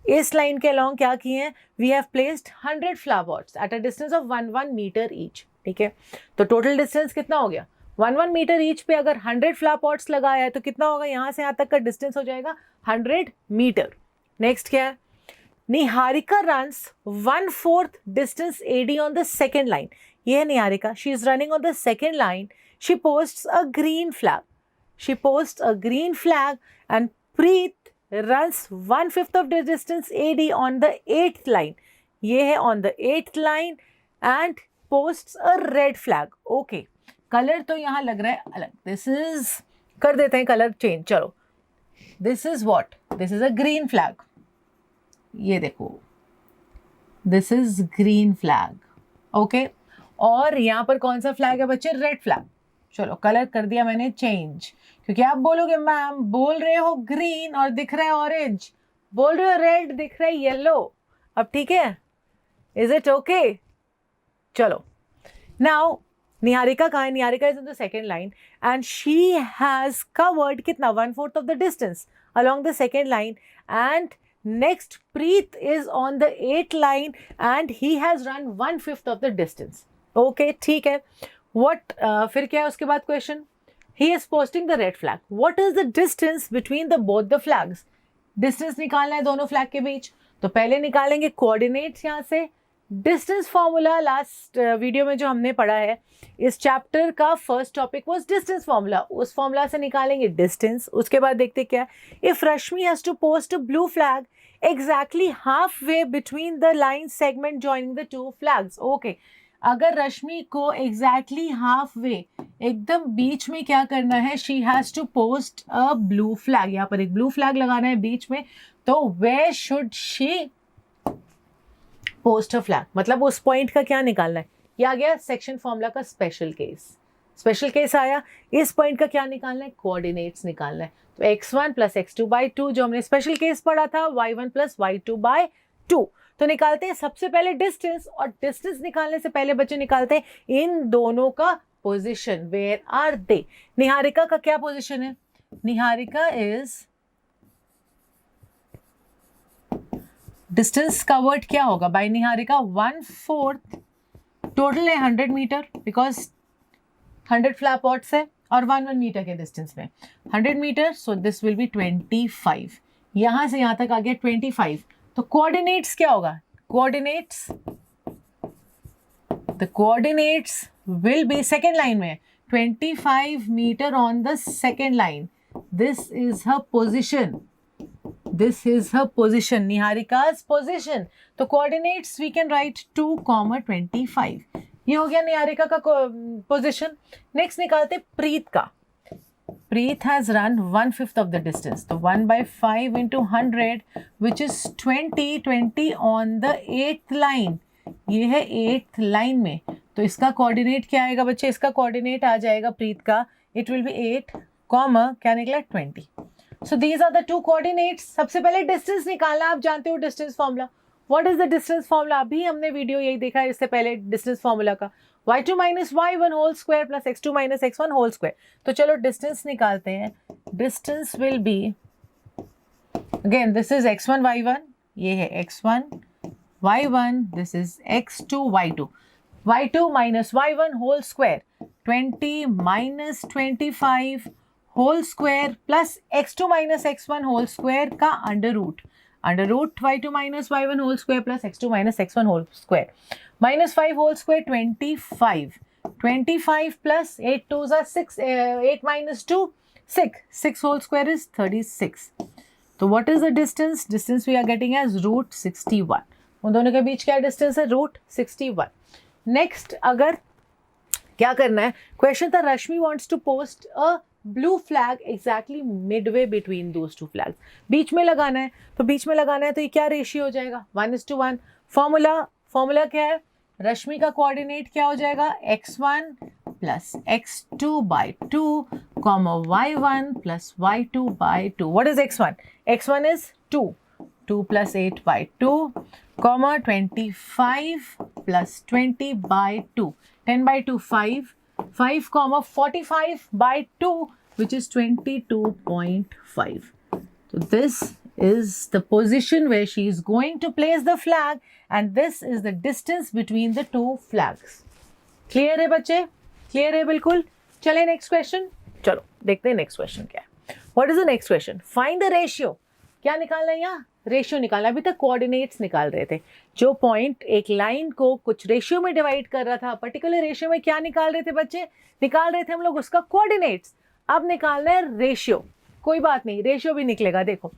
इस line के along क्या किए हैं? We have placed 100 flower pots at a distance of 1 meter each. ठीक है, तो total distance कितना हो गया? 1 मीटर ईच पे अगर 100 फ्लावर पॉट्स लगाया है तो कितना होगा? यहाँ से यहाँ तक का डिस्टेंस हो जाएगा 100 मीटर. नेक्स्ट क्या है? Niharika runs 1/4 distance AD on the second line. ये है Niharika. She is running on the second line. She posts a green flag. She posts a green flag and Preet runs 1/5 of the distance AD on the 8th line. ये है on the 8th line and posts a red flag. Okay, colour तो यहाँ लग रहा है अलग. This is, कर देते हैं कलर चेंज. चलो, this is what? This is a green flag. ये देखो, this is green flag. Okay, और यहाँ पर कौन सा फ्लैग है बच्चे? Red flag. चलो, कलर कर दिया मैंने चेंज, क्योंकि आप बोलोगे मैम बोल रहे हो ग्रीन और दिख रहा है ऑरेंज, बोल रहे हो रेड दिख रहा है येलो. अब ठीक है, इज इट ओके? चलो, नाउ निहारिका कहाँ है? Niharika is in the second line and she has covered कितना? 1/4 of the distance along the second line. And next, Preet is on the 8th line and he has run 1/5 of the distance. Okay, ठीक है. What फिर क्या है उसके बाद question? He is posting the red flag. What is the distance between the both the flags? Distance निकालना है दोनों फ्लैग के बीच. तो पहले निकालेंगे कोऑर्डिनेट्स. यहाँ से डिस्टेंस फॉर्मूला लास्ट वीडियो में जो हमने पढ़ा है, इस चैप्टर का first topic was distance formula. उस फॉर्मूला से निकालेंगे डिस्टेंस. उसके बाद देखते क्या, if Rashmi has to post a blue flag exactly half way between the line segment joining the two flags. Okay, अगर रश्मि को एग्जैक्टली हाफ वे, एकदम बीच में क्या करना है? She has to post a blue flag. यहाँ पर एक ब्लू फ्लैग लगाना है बीच में. तो where should she post a flag? मतलब उस पॉइंट का क्या निकालना है? ये आ गया सेक्शन फॉर्मूला का स्पेशल केस. स्पेशल केस आया, इस पॉइंट का क्या निकालना है, कोऑर्डिनेट्स निकालना है। तो x1 प्लस x2 बाई 2 जो हमने स्पेशल केस पढ़ा था, y1 प्लस y2 बाई 2। तो निकालते हैं सबसे पहले डिस्टेंस, और डिस्टेंस निकालने से पहले बच्चे निकालते हैं इन दोनों का position, where are they. Niharika का क्या पोजीशन है, निहारिका इज, डिस्टेंस कवर्ड क्या होगा बाय निहारिका, 1/4, टोटल है 100 मीटर बिकॉज 100 फ्लैप पॉट्स है और 1 मीटर के डिस्टेंस में 100 metre, so this will be 25। यहां से यहां तक आ गया 25। तो कोऑर्डिनेट्स क्या होगा, coordinates, the coordinates will be, second line में 25 metre on the second line, this is her position, this is her position, Niharika's position. तो कोऑर्डिनेट्स वी कैन राइट 2,25। ये हो गया निहारिका का पोजिशन। नेक्स्ट निकालते प्रीत का। Preet has run 1/5 of the distance, तो 1/5 into 100 which is 20 on the 8th line. ये है 8th लाइन में, तो इसका कोऑर्डिनेट क्या आएगा बच्चे, इसका कोऑर्डिनेट आ जाएगा प्रीत का, इट विल बी 8, क्या निकला 20। So these are the two coordinates. सबसे पहले डिस्टेंस निकालना, आप जानते हो distance formula. What is the distance formula, अभी हमने वीडियो यही देखा है इससे पहले डिस्टेंस फॉर्मूला का, y2 minus y1 whole square plus x2 minus x1 whole square. तो चलो डिस्टेंस निकालते हैं। Distance will be, again this is x1 y1, ये है x1 y1, this is x2 y2, y2 minus y1 whole square, 20 minus 25 whole square plus x2 minus x1 whole square का under root y2 minus y1 whole square plus x2 minus x1 whole square, minus 5 whole square 25 plus 8 2 6, 8 minus 2 6 whole square is 36। तो what is the distance, distance we are getting as root 61। उन दोनों के बीच क्या distance है, root 61। Next अगर क्या करना है, क्वेश्चन था Rashmi wants to post a blue flag exactly midway between those two flags, बीच में लगाना है। तो बीच में लगाना है तो ये क्या रेशियो हो जाएगा, 1:1। फॉर्मूला क्या है, रश्मि का कोऑर्डिनेट क्या हो जाएगा, x1 plus x2 by 2 comma y1 plus y2 by 2। What is x1, x1 is 2 plus 8 by 2 comma 25 plus 20 by 2, 10 by 2 5 comma 45 by 2 which is 22.5. So this is the position where she is going to place the flag and this is the distance between the two flags. Clear है बच्चे, clear है बिल्कुल। चले next question, चलो देखते हैं next question क्या है। What is the next question? Find the ratio. क्या निकालना है यहाँ, रेशियो निकालना। अभी तक कोऑर्डिनेट्स निकाल रहे थे, जो पॉइंट एक लाइन को कुछ रेशियो में डिवाइड कर रहा था, पर्टिकुलर रेशियो में क्या निकाल रहे थे बच्चे, निकाल रहे थे हम लोग उसका कोऑर्डिनेट्स। अब निकालना है रेशियो, कोई बात नहीं रेशियो भी निकलेगा। देखो,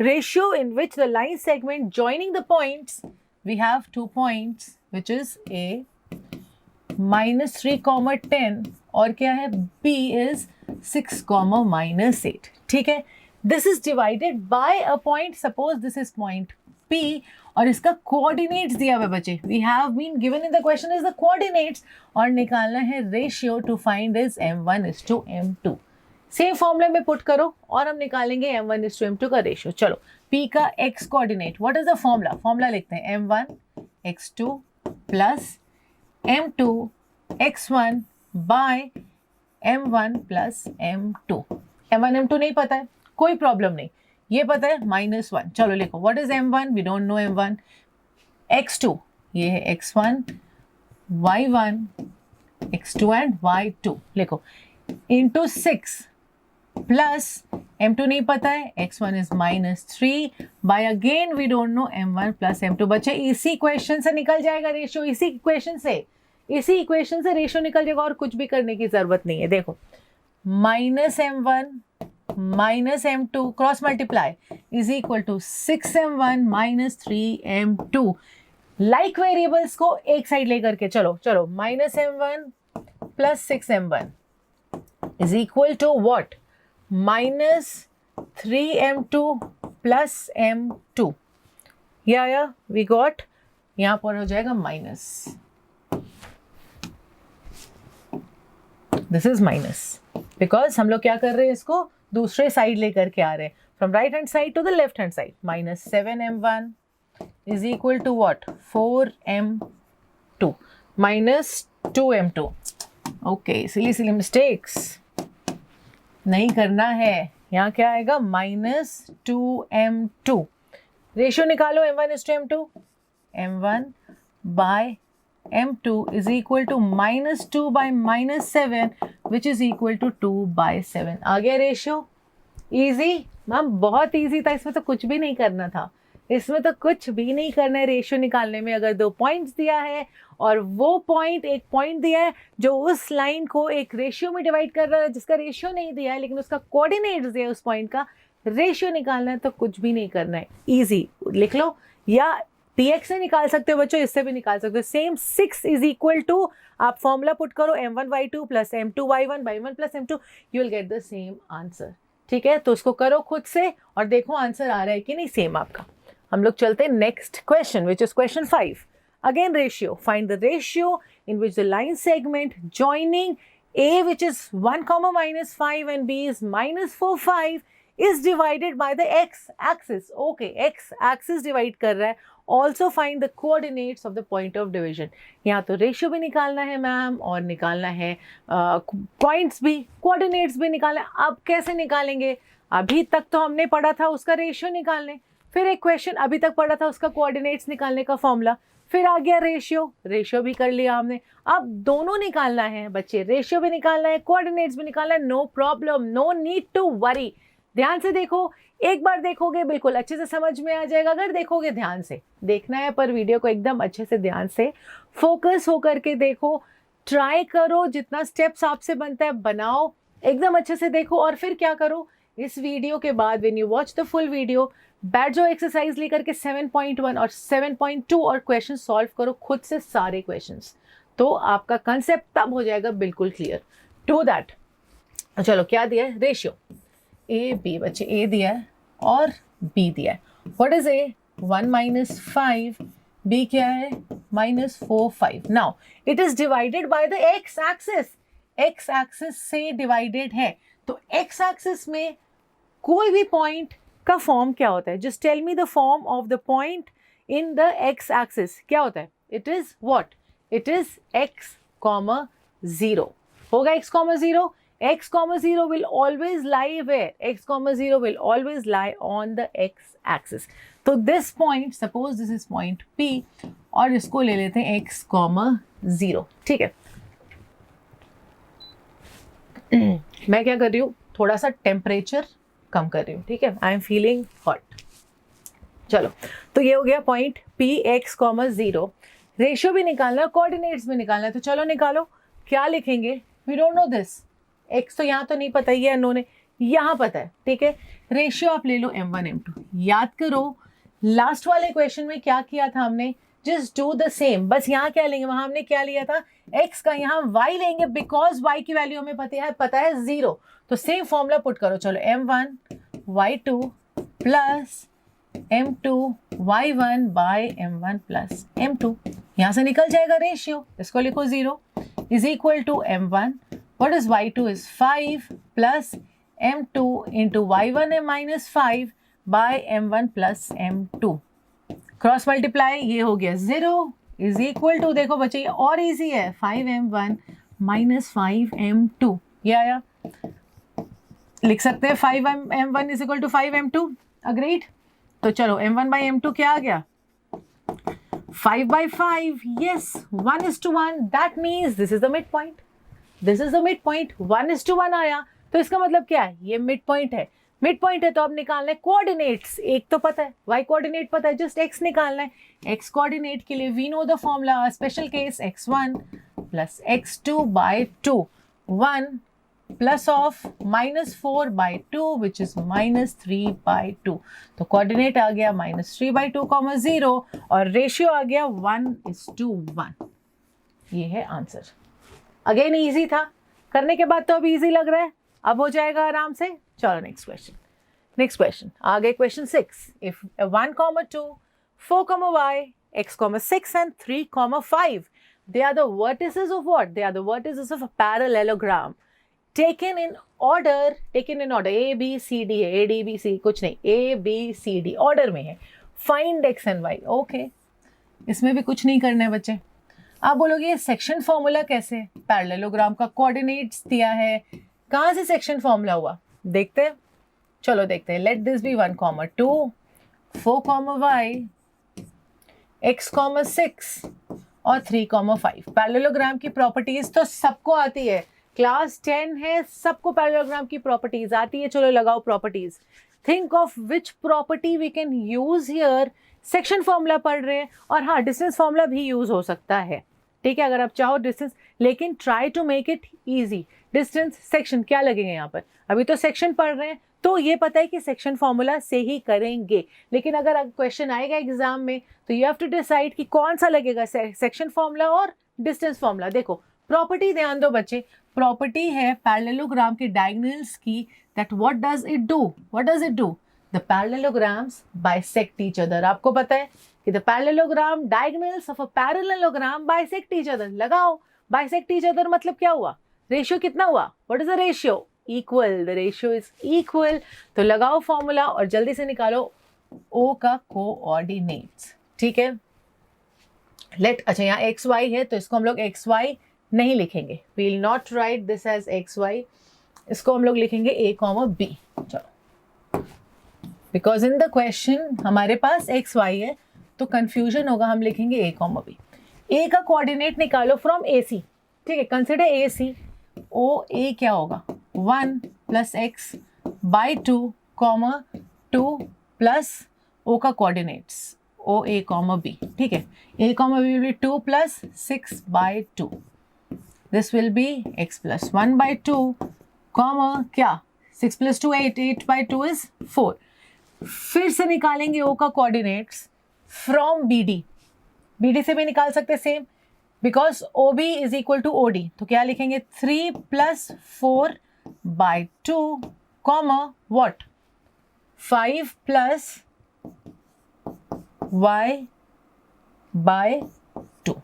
ratio in which the line segment joining the points, we have 2 points which is a -3, 10 और क्या है b इज 6, -8। ठीक है, this is divided by a point, suppose this is point P और इसका कोऑर्डिनेट्स दिया हुआ बच्चे, we have been given in the question is the coordinates, और निकालना है ratio to find is m1:m2। Same फॉर्मूले में पुट करो और हम निकालेंगे m1:m2 का रेशियो। चलो P का x coordinate, what is the formula, formula लिखते हैं m1 x2 plus m2 x1 by m1 plus m2। m1 m2 नहीं पता है, कोई प्रॉब्लम नहीं, ये पता है -1। चलो लिखो, what is m1, we don't know m1, x2 ये है x1 y1 x2 and y2 लिखो, इंटू 6 प्लस m2 नहीं पता है, x1 is -3 by again we don't know m1 plus m2। बच्चे इसी क्वेश्चन से निकल जाएगा रेशियो, इसी इक्वेशन से रेशियो निकल जाएगा और कुछ भी करने की जरूरत नहीं है। देखो -m1 minus m2 cross multiply is equal to 6m1 minus 3m2। Like variables को एक साइड लेकर के चलो -m1 plus 6m1 is equal to what, -3m2 plus m2। या वी गॉट, यहां पर हो जाएगा दिस इज माइनस, बिकॉज हम लोग क्या कर रहे हैं, इसको दूसरे साइड लेकर के आ रहे हैं, from right hand side to the left hand side. Minus 7m1 is equal to what, 4m2 minus 2m2. Okay, silly mistakes नहीं करना है. यहाँ क्या आएगा, माइनस 2m2. रेशियो निकालो m1:m2. m1 by m2 is equal to minus 2 by minus 7 which is equal to 2 by 7. आ गया ratio. Easy ma'am, बहुत easy था, इसमें तो कुछ भी नहीं करना था, इसमें तो कुछ भी नहीं करना है रेशियो निकालने में. अगर 2 पॉइंट्स दिया है और वो पॉइंट एक पॉइंट दिया है जो उस लाइन को एक रेशियो में डिवाइड कर रहा है, जिसका रेशियो नहीं दिया है लेकिन उसका कोऑर्डिनेट्स दिया है, उस पॉइंट का रेशियो निकालना है, तो कुछ भी नहीं करना है. इजी लिख लो, या px से निकाल सकते हो बच्चों, इससे भी निकाल सकते हो. सेम 6 इज इक्वल टू, आप फॉर्मूला पुट करो, m1y2 plus m2y1 by 1 plus m2, you will get the same answer. ठीक है, तो उसको करो खुद से और देखो आंसर आ रहा है कि नहीं सेम आपका. हम लोग चलते हैं next question, which is question 5. Again ratio. Find the ratio in which the line segment joining a which is 1 minus 5 and b is minus 4 5 is divided by the x axis. Okay, x axis divide कर रहा है. Also find the coordinates of the point of division. यहाँ तो ratio भी निकालना है ma'am और निकालना है पॉइंट्स भी, कोऑर्डिनेट्स भी निकालना है. अब कैसे निकालेंगे, अभी तक तो हमने पढ़ा था उसका रेशियो निकालने, फिर एक क्वेश्चन अभी तक पढ़ा था उसका कोऑर्डिनेट्स निकालने का फॉर्मूला, फिर आ गया रेशियो भी कर लिया हमने. अब दोनों निकालना है बच्चे, रेशियो भी निकालना है, कोऑर्डिनेट्स भी निकालना है. No problem, no need to worry. ध्यान से देखो, एक बार देखोगे बिल्कुल अच्छे से समझ में आ जाएगा. अगर देखोगे, ध्यान से देखना है पर वीडियो को एकदम अच्छे से ध्यान से फोकस होकर के देखो, ट्राई करो, जितना स्टेप्स आपसे बनता है बनाओ, एकदम अच्छे से देखो. और फिर क्या करो, इस वीडियो के बाद when you watch the full video, बैठ जाओ एक्सरसाइज लेकर के 7.1 और 7.2 और क्वेश्चन सॉल्व करो खुद से सारे क्वेश्चंस, तो आपका कंसेप्ट तब हो जाएगा बिल्कुल क्लियर. Do that. चलो क्या दिया है, रेशियो ए बी. बच्चे ए दिया है और बी दिया है. What is A, 1 minus 5, B क्या है, minus 4 5. Now it is divided by the x axis, x axis से डिवाइडेड है, तो एक्स एक्सिस में कोई भी पॉइंट का फॉर्म क्या होता है, just tell me the form of the point in the x axis. क्या होता है, it is what, it is x, 0. होगा x, 0. x, 0 will always lie where, x, 0 will always lie on the x axis. तो this point, suppose this is point P और इसको ले लेते हैं x, 0. ठीक है. मैं क्या कर रही हूँ, थोड़ा सा टेम्परेचर कम कर रही हूँ. ठीक है, आई एम फीलिंग हॉट. चलो, तो ये हो गया पॉइंट P, x, 0. रेशियो भी निकालना है, कोऑर्डिनेट्स भी निकालना है, तो चलो निकालो. क्या लिखेंगे, we don't know this. x तो यहाँ तो नहीं पता, ये उन्होंने यहाँ पता है. ठीक है, रेशियो आप ले लो m1 m2. याद करो लास्ट वाले क्वेश्चन में क्या किया था हमने, जस्ट डू द सेम. बस यहाँ क्या लेंगे, वहां हमने क्या लिया था, x का यहाँ y लेंगे, बिकॉज y की वैल्यू हमें पता है 0. तो सेम फॉर्मूला पुट करो. चलो, m1 y2 plus m2 y1 bye m1 plus m2. यहाँ से निकल जाएगा रेशियो, इसको लिखो 0 is equal to m1, what is y2 is 5 plus m2 into y1 है minus 5 by m1 plus m2. Cross multiply, ये हो गया 0 इज इक्वल टू, देखो बच्चे ये और इजी है, 5m1 minus 5m2. ये आया, लिख सकते हैं 5m1 is equal to 5m2. Agreed. तो चलो m1 by m2 क्या आ गया, 5 by 5. yes, 1:1. that means this is the midpoint. This is the mid point. 1:1 आया, तो इसका मतलब क्या है, ये मिड पॉइंट है. मिड पॉइंट है तो अब निकालना है कोऑर्डिनेट्स. एक तो पता है, y कोऑर्डिनेट पता है, जस्ट x निकालना है. x कोऑर्डिनेट के लिए we know the formula, special case x1 plus x2 by 2, 1 plus of -4 by 2 which is -3 by 2. तो कोऑर्डिनेट आ गया -3 बाय 2, 0 और रेशियो आ गया 1:1. ये है आंसर. अगेन इजी था, करने के बाद तो अब इजी लग रहा है, अब हो जाएगा आराम से. चलो नेक्स्ट क्वेश्चन आ गए. Question 6. If 1, 2, 4, y, x, 6 and 3, 5 They are the vertices of what? They are the vertices of a parallelogram. Taken in order, A, B, C, D है, A, D, B, C, कुछ नहीं, A, B, C, D order में है. Find X and Y. Okay, इसमें भी कुछ नहीं करना है बच्चे. आप बोलोगे ये सेक्शन फॉर्मूला कैसे? पैरेललोग्राम का कोऑर्डिनेट्स दिया है, कहाँ से सेक्शन फॉर्मूला हुआ देखते हैं. चलो देखते हैं. Let this be 1, 2, 4, y, x, 6 और 3, 5. पैरेललोग्राम की प्रॉपर्टीज तो सबको आती है, क्लास 10 है, सबको पैरेललोग्राम की प्रॉपर्टीज आती है. चलो लगाओ properties. Think of which property we can use here. Section formula पढ़ रहे हैं, और हाँ डिस्टेंस फॉर्मूला भी यूज हो सकता है, ठीक है, अगर आप चाहो डिस्टेंस, लेकिन try to make it easy. Distance section क्या लगेंगे यहाँ पर, अभी तो सेक्शन पढ़ रहे हैं तो ये पता है कि सेक्शन फॉर्मूला से ही करेंगे. लेकिन अगर क्वेश्चन आएगा एग्जाम में तो यू हैव टू डिसाइड कि कौन सा लगेगा, सेक्शन फॉर्मूला और डिस्टेंस फॉर्मूला. देखो प्रॉपर्टी ध्यान दो बच्चे. प्रॉपर्टी है पैरेललोग्राम के डायगोनल्स की, that what does it do, what does it do, the parallelograms bisect each other. आपको पता है कि the parallelogram diagonals of a parallelogram bisect each other. लगाओ बाइसेक्ट ईच अदर मतलब क्या हुआ, रेशियो कितना हुआ, what is the ratio, equal. The ratio is equal. तो लगाओ फॉर्मूला और जल्दी से निकालो ओ का कोऑर्डिनेट्स. ठीक है, लेट, अच्छा यहाँ एक्स वाई है तो इसको हम लोग एक्स वाई नहीं लिखेंगे, we will not write this as x y, इसको हम लोग लिखेंगे ए कॉमा बी. चलो, बिकॉज इन द क्वेश्चन हमारे पास एक्स वाई है तो कंफ्यूजन होगा, हम लिखेंगे ए कॉमा बी. ए का कोऑर्डिनेट निकालो फ्रॉम ए सी. ठीक है, कंसिडर ए सी. ओ ए क्या होगा, 1 + x by 2 comma 2 plus O का coordinates O A comma B. ठीक है, A comma B will be 2 + 6 by 2. This will be x + 1 by 2 comma क्या, 6 + 2 8, 8 बाई 2 इज 4. फिर से निकालेंगे ओ का coordinates from B D. B D से भी निकाल सकते same, because O B is equal to O D. तो क्या लिखेंगे, 3 + 4 by 2 comma what, 5 + y by 2.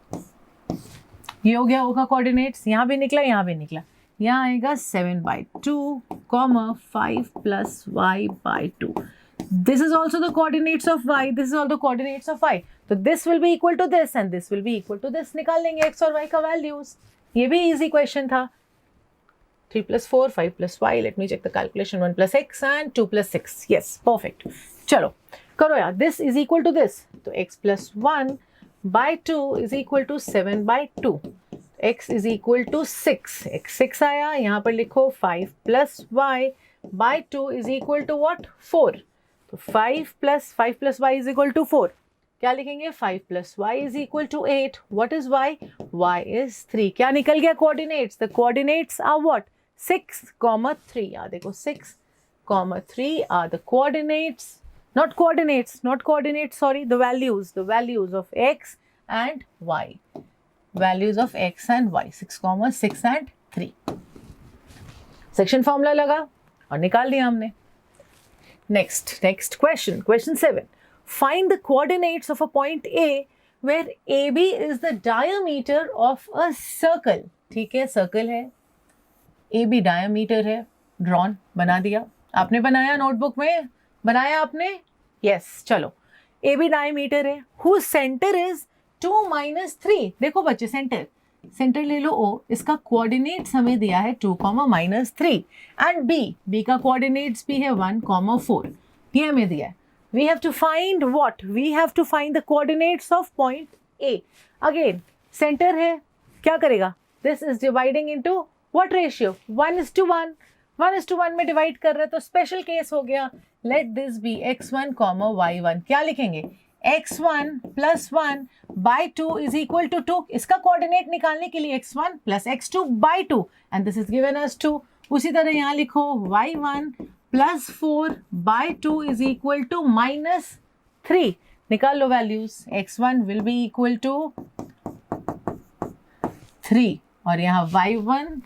ये हो गया ओ का कोऑर्डिनेट्स. यहाँ भी निकला, यहाँ भी निकला. यहाँ आएगा 7 by 2 comma 5 + y by 2. This is also the coordinates of y. This is all the coordinates of y. तो this will be equal to this and this will be equal to this. निकाल लेंगे x और y का values. ये भी easy question था. 3 + 4, 5 + y. Let me check the calculation. 1 + x and 2 + 6. Yes, perfect. चलो करो यार. This is equal to this. तो x + 1 by 2 is equal to 7 by 2. x is equal to 6. x 6 आया. यहाँ पर लिखो 5 + y by 2 is equal to what, 4. तो 5 + y is equal to 4. क्या लिखेंगे, 5 + y is equal to 8. What is y? y is 3. क्या निकल गया coordinates? The coordinates are what? 6, 3. याद देखो 6, 3 are the coordinates. Not coordinates, sorry, the values of x and y. Values of x and y, 6, 6 and 3. Section formula लगा और निकाल दिया हमने. Next question. Question 7. Find the coordinates of a point A where AB is the diameter of a circle. ठीक है, circle है, AB diameter है, drawn बना दिया. आपने बनाया, नोटबुक में बनाया आपने? Yes, चलो. AB diameter है, whose center is 2 - 3. देखो बच्चे, सेंटर ले लो O, इसका कोऑर्डिनेट्स हमें दिया है 2, -3. एंड B का कोऑर्डिनेट्स भी है 1, 4. ये हमें दिया है. We have to find what, we have to find the coordinates of point A. Again centre है, क्या करेगा, this is dividing into what ratio, 1:1. 1:1 में डिवाइड कर रहे हैं तो स्पेशल केस हो गया. Let this be x1, y1. क्या लिखेंगे, x1 + 1 by 2 is equal to 2. इसका कोऑर्डिनेट निकालने के लिए x1 + x2 by 2 and this is given as 2. उसी तरह यहाँ लिखो y1 + 4 by 2 is equal to -3. निकाल लो values. x1 will be equal to 3 और यहाँ y1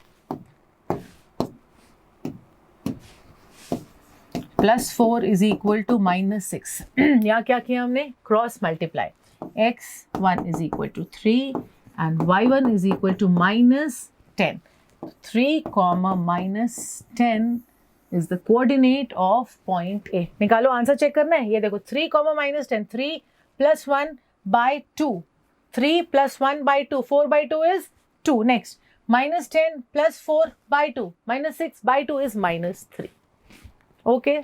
+4 इज इक्वल टू -6. यहाँ क्या किया हमने, cross multiply. x1 is equal to 3, and y1 is equal to minus 10. 3 comma minus 10 is the coordinate of point A. निकालो, answer check करना है. ये देखो 3 comma minus 10, 3 plus 1 by 2, 3 plus 1 by 2, 4 by 2 is 2. Next, minus 10 plus 4 by 2, minus 6 by 2 is minus 3. Okay,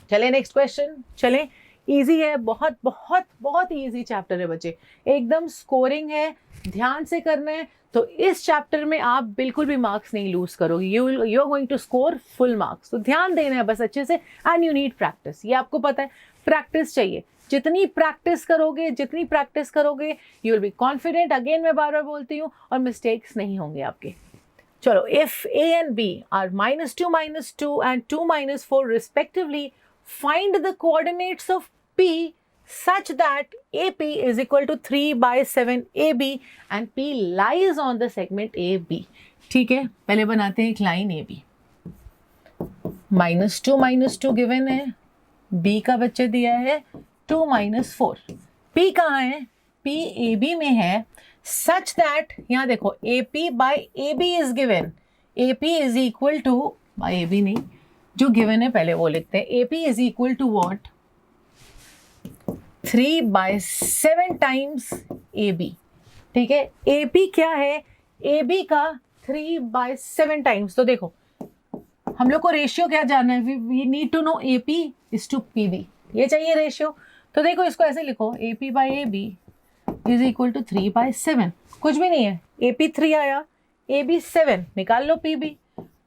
चले next question. चले, easy है, बहुत बहुत बहुत इजी चैप्टर है बच्चे, एकदम स्कोरिंग है, ध्यान से करना है. तो इस चैप्टर में आप बिल्कुल भी मार्क्स नहीं लूज करोगे. You are going to score full marks. तो ध्यान देना है बस अच्छे से. And you need practice. ये आपको पता है, प्रैक्टिस चाहिए. जितनी प्रैक्टिस करोगे you will be confident. Again मैं बार बार बोलती हूँ, और मिस्टेक्स नहीं होंगे आपके. चलो, if A and B are -2 -2 and 2 -4 respectively, find the coordinates of P such that AP is equal to 3 by 7 AB and P lies on the segment AB. ठीक है, पहले बनाते हैं एक लाइन AB. -2 -2 गिवन है, B का बच्चे दिया है 2 -4. P कहाँ है? P AB में है. Such that, यहाँ देखो, AP by AB is given. AP is equal to, by AB नहीं, जो गिवन है पहले वो लिखते हैं. AP is equal to what? 3 by 7 times AB. ठीक है, AP क्या है? AB का 3 by 7 times. तो देखो, हम लोग को रेशियो क्या जानना है? We need to know AP is to PB. ये चाहिए रेशियो. तो देखो, इसको ऐसे लिखो, AP by AB is equal to 3 by 7. कुछ भी नहीं है, AP 3 आया, AB 7. निकाल लो PB.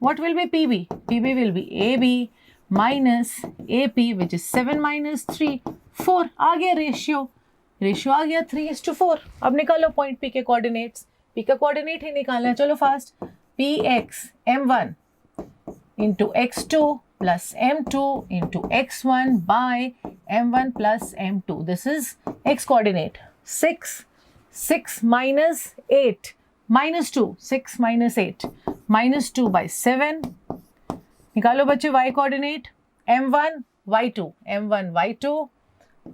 What will be PB? PB will be AB minus AP, which is 7 minus 3, 4. आ गया रेशियो आ गया 3:4. अब निकालो पॉइंट P के कोऑर्डिनेट्स. P का कोऑर्डिनेट ही निकालना है. चलो fast. Px m1 into x2 plus m2 into x1 by m1 plus m2. This is x coordinate. 6 minus 8 minus 2. 6 minus 8 minus 2 by 7. निकालो बच्चे y coordinate. m1 y2, m1 y2.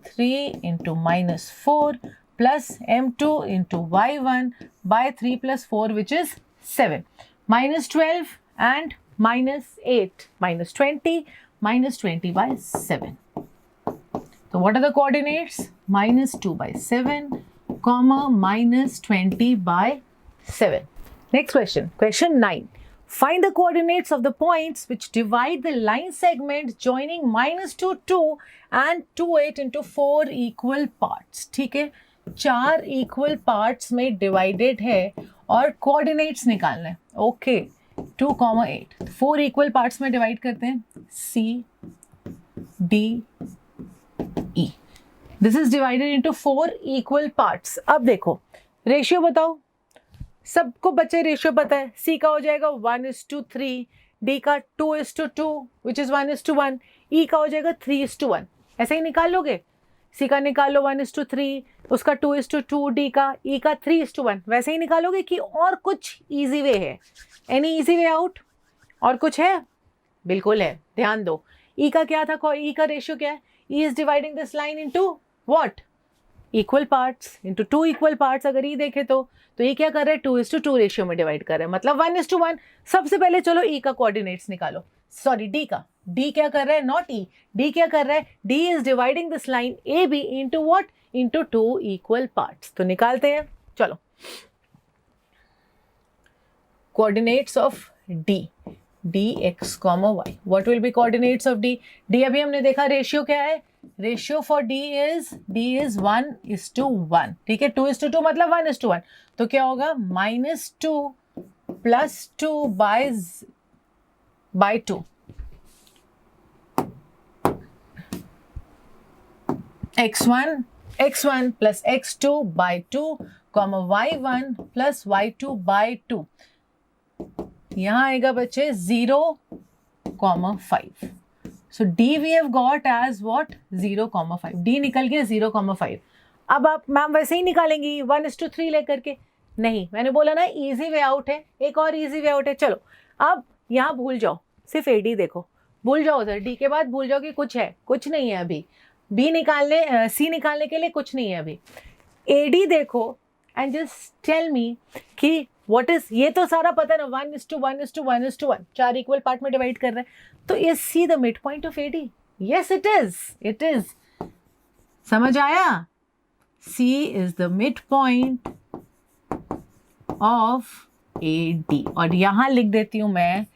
3 into minus 4 plus m2 into y1 by 3 plus 4, which is 7. Minus 12 and minus 8, minus 20, minus 20 by 7. So what are the coordinates? Minus 2 by 7, comma minus 20 by 7. Next question, question 9. Find the coordinates of the points which divide the line segment joining -2 2 and 2 8 into 4 equal parts. ठीक है, 4 equal parts में divided है और coordinates निकालना है. Okay, 2, 8. 4 equal parts में divide करते हैं. C, D, E. This is divided into 4 equal parts. अब देखो, रेशियो बताओ. सबको बच्चे रेशियो पता है. C का हो जाएगा 1:3, D का 2:2, which is 1:1, E का हो जाएगा 3:1. ऐसे ही निकाल लोगे. C का निकाल लो 1:3, उसका 2:2, D का, E का 3:1. वैसे ही निकालोगे कि और कुछ इजी वे है? Any easy way out? और कुछ है? बिल्कुल है, ध्यान दो. E का क्या था? E का रेशियो क्या है? E is dividing this line into what? Equal parts into 2 equal parts. अगर ई देखे तो ये क्या कर रहा है? 2:2 रेशियो में डिवाइड कर रहा है, मतलब 1:1. सबसे पहले चलो ई का कोऑर्डिनेट्स निकालो. सॉरी, डी का. डी क्या कर रहा है? Not E. डी क्या कर रहा है? D is dividing this line A B into what? Into 2 equal parts. तो निकालते हैं. चलो, coordinates of D. dx, y. What will be coordinates of d? d अभी हमने देखा रेशियो क्या है. Ratio for d is 1:1. ठीक है, 2:2 मतलब 1:1. तो क्या होगा? -2 plus 2 by 2. x1 plus x2 by 2, y1 plus y2 by 2. यहाँ आएगा बच्चे 0,5. So D we have got as what? 0,5. D निकल गया 0,5. अब आप मैम वैसे ही निकालेंगी 1:3 लेकर के? नहीं, मैंने बोला ना इजी वे आउट है. एक और इजी वे आउट है. चलो, अब यहाँ भूल जाओ, सिर्फ एडी देखो, भूल जाओ उधर. डी के बाद भूल जाओ कि कुछ है. कुछ नहीं है अभी. बी निकालने, सी निकालने के लिए कुछ नहीं है अभी. एडी देखो, एंड जस्ट टेल मी कि व्हाट इज, ये तो सारा पता है ना, 1:1:1:1:1, 4 इक्वल पार्ट में डिवाइड कर रहे हैं, तो is C the midpoint of AD? Yes it is, it is. समझ आया? C is the midpoint of AD, और यहां लिख देती हूं मैं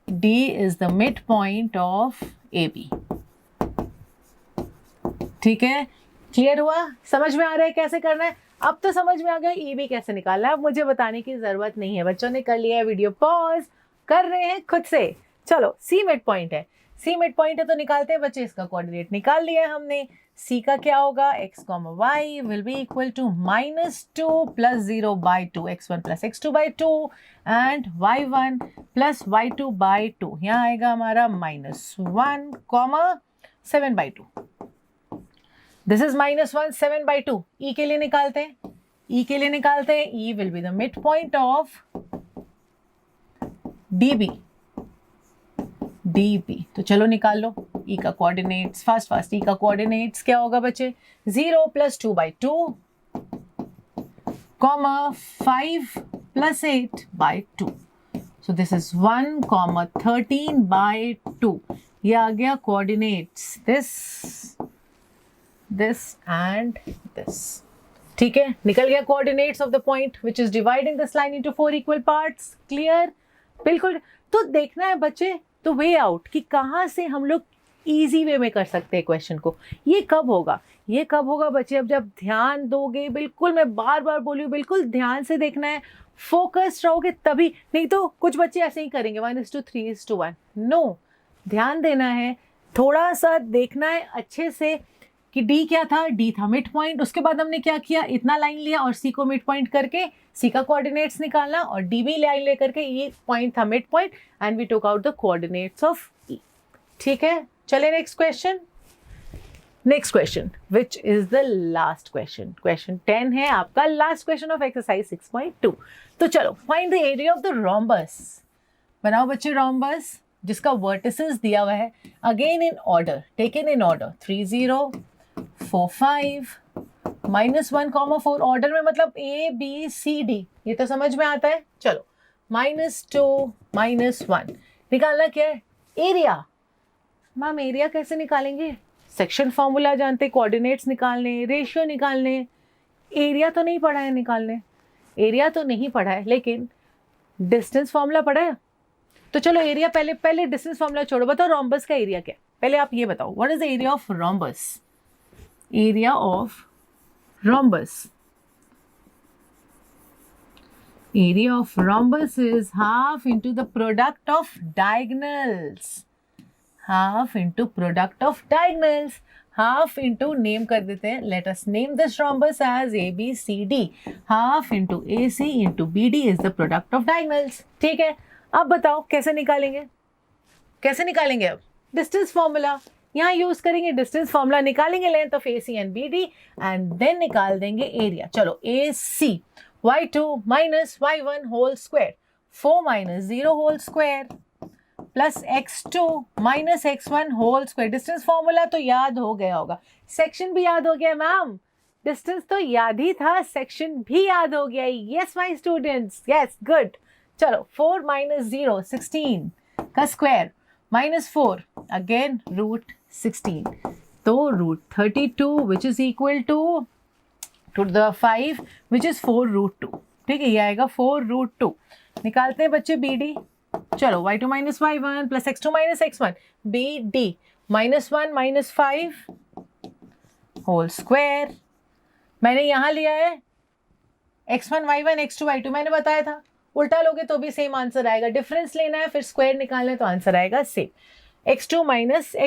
D is the midpoint of AB। ठीक है, क्लियर हुआ? समझ में आ रहा है कैसे करना है? अब तो समझ में आ गया EB कैसे निकालना है, अब मुझे बताने की जरूरत नहीं है। बच्चों ने कर लिया है, वीडियो पॉज कर रहे हैं खुद से। चलो, C मिड पॉइंट है, C मिड पॉइंट है तो निकालते हैं बच्चे, इसका कोऑर्डिनेट निकाल लिया हमने। C का क्या होगा, x, y will be equal to -2 + 0/2, x1 + x2 by 2 and y1 + y2 by 2। यहाँ आएगा हमारा -1, 7/2। This is -1, 7/2। E के लिए निकालते हैं, E के लिए निकालते हैं, E will be the midpoint of DB। तो चलो निकाल लो E का कोऑर्डिनेट्स फास्ट। E का कोऑर्डिनेट्स क्या होगा बच्चे, 0 + 2/2, 5 + 8/2। So this is 1, 13/2। ये आ गया कोऑर्डिनेट्स, दिस एंड दिस। ठीक है, निकल गया coordinates of the point which is dividing this line into 4 equal parts. Clear? बिल्कुल। तो देखना है बच्चे तो वे आउट कि कहाँ से हम लोग इजी वे में कर सकते हैं क्वेश्चन को। ये कब होगा, ये कब होगा बच्चे, अब जब ध्यान दोगे। बिल्कुल, मैं बार बार बोली, बिल्कुल ध्यान से देखना है, फोकस्ड रहोगे तभी। नहीं तो कुछ बच्चे ऐसे ही करेंगे 1:3:1। नो, ध्यान देना है, थोड़ा सा देखना है अच्छे से कि D क्या था, D था मिड पॉइंट। उसके बाद हमने क्या किया, इतना लाइन लिया और C को मिड पॉइंट करके C का कोऑर्डिनेट्स निकालना, और DB लाइन लेकर के ये पॉइंट था mid point, and we took out the coordinates of E। ठीक है, चले next question. Next question which is the last question, question 10 है आपका, लास्ट क्वेश्चन ऑफ एक्सरसाइज 6.2। तो चलो, find the area of the rhombus. बनाओ बच्चे रोम्बस जिसका वर्टिसेस दिया हुआ है, again in order, taken in order, 3 0 4 5 -1, 4 order में, मतलब A B C D, ये तो समझ में आता है। चलो, -2 -1 निकालना क्या है, एरिया। मैम एरिया कैसे निकालेंगे, सेक्शन फॉर्मूला जानते, कोऑर्डिनेट्स निकालने, रेशियो निकालने। एरिया तो नहीं पढ़ा है निकालने, एरिया तो नहीं पढ़ा है, लेकिन डिस्टेंस फॉर्मूला पढ़ा है। तो चलो एरिया पहले डिस्टेंस फॉर्मूला छोड़ो, बताओ रोम्बस का एरिया क्या है। पहले आप ये बताओ, what is the area of rhombus? Area of rhombus. Area of rhombus is half into the product of diagonals. Half into product of diagonals. Half into name कर देते हैं. Let us name this rhombus as ABCD. Half into AC into BD is the product of diagonals. ठीक है, अब बताओ कैसे निकालेंगे, कैसे निकालेंगे? अब डिस्टेंस फॉर्मूला यहाँ यूज करेंगे, डिस्टेंस फॉर्मूला निकालेंगे, length of AC and BD, and then निकाल देंगे एरिया। चलो, AC y2 minus y1 whole square, 4 - 0 whole square plus x2 minus x1 whole square. Distance formula तो याद हो गया होगा, सेक्शन भी याद हो गया मैम, डिस्टेंस तो याद ही था, सेक्शन भी याद हो गया। Yes my students, yes, good. चलो, 4 - 0 16 का स्क्वायर, -4 अगेन √16, तो √32 which is equal to the 5 which is 4√2। ठीक है, ये आएगा 4√2। निकालते हैं बच्चे BD। चलो, y2 - y1 plus x2 - x1, BD -1 - 5 whole square. मैंने यहाँ लिया है x1 y1 x2 y2, मैंने बताया था, उल्टा लोगे तो भी सेम आंसर आएगा। डिफरेंस लेना है, फिर स्क्वायर निकालना है, तो आंसर आएगा सेम। x2 -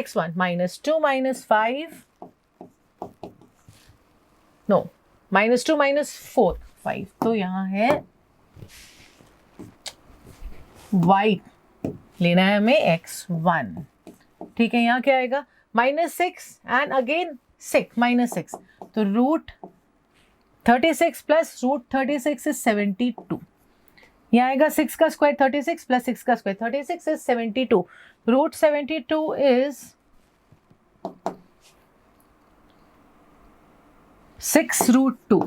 x1 -2 - 5, नो, -2 - 4 5, तो यहाँ है y लेना है हमें x1। ठीक है, यहाँ क्या आएगा, -6 एंड अगेन 6 -6, तो √36 प्लस √36 इज 72। यहाँ आएगा 6 का स्क्वायर 36 प्लस 6 का स्क्वायर 36 इज 72। √72 इज 6 √2,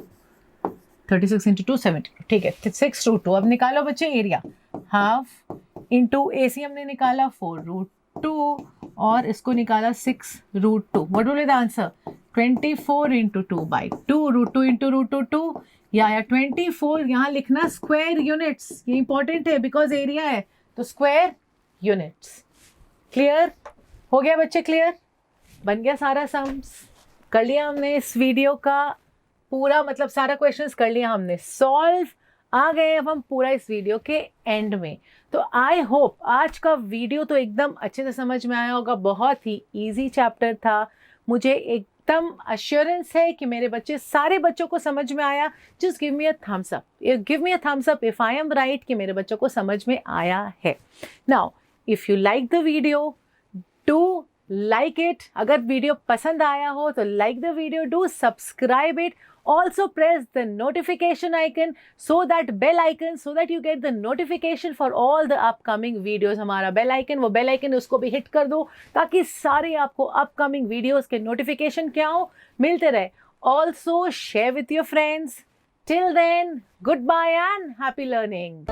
36 इंटू 2 72, ठीक है, 6√2। अब निकालो बच्चे एरिया, हाफ इंटू AC हमने निकाला 4√2 और इसको निकाला 6√2। What will be the answer? 24 into 2/2, √2 into √2 या 24 यहाँ लिखना स्क्वायर यूनिट्स, ये इंपॉर्टेंट है बिकॉज एरिया है तो स्क्वायर यूनिट्स। क्लियर हो गया बच्चे? क्लियर बन गया सारा सम्स? कर लिया हमने इस वीडियो का पूरा, मतलब सारा क्वेश्चंस कर लिया हमने सॉल्व। आ गए अब हम पूरा इस वीडियो के एंड में। तो आई होप आज का वीडियो तो एकदम अच्छे से समझ में आया होगा। बहुत ही इजी चैप्टर था, मुझे एकदम अश्योरेंस है कि मेरे बच्चे, सारे बच्चों को समझ में आया। Just give me a thumbs up, give me a thumbs up if I am right कि मेरे बच्चों को समझ में आया है। Now if you like the video, do like it. अगर वीडियो पसंद आया हो तो like the video, do subscribe it, also press the notification icon, so that bell icon, so that you get the notification for all the upcoming videos। हमारा bell icon, वो bell icon उसको भी hit कर दो ताकि सारे आपको upcoming videos के नोटिफिकेशन क्या हो, मिलते रहे। also share with your friends। till then, goodbye and happy learning।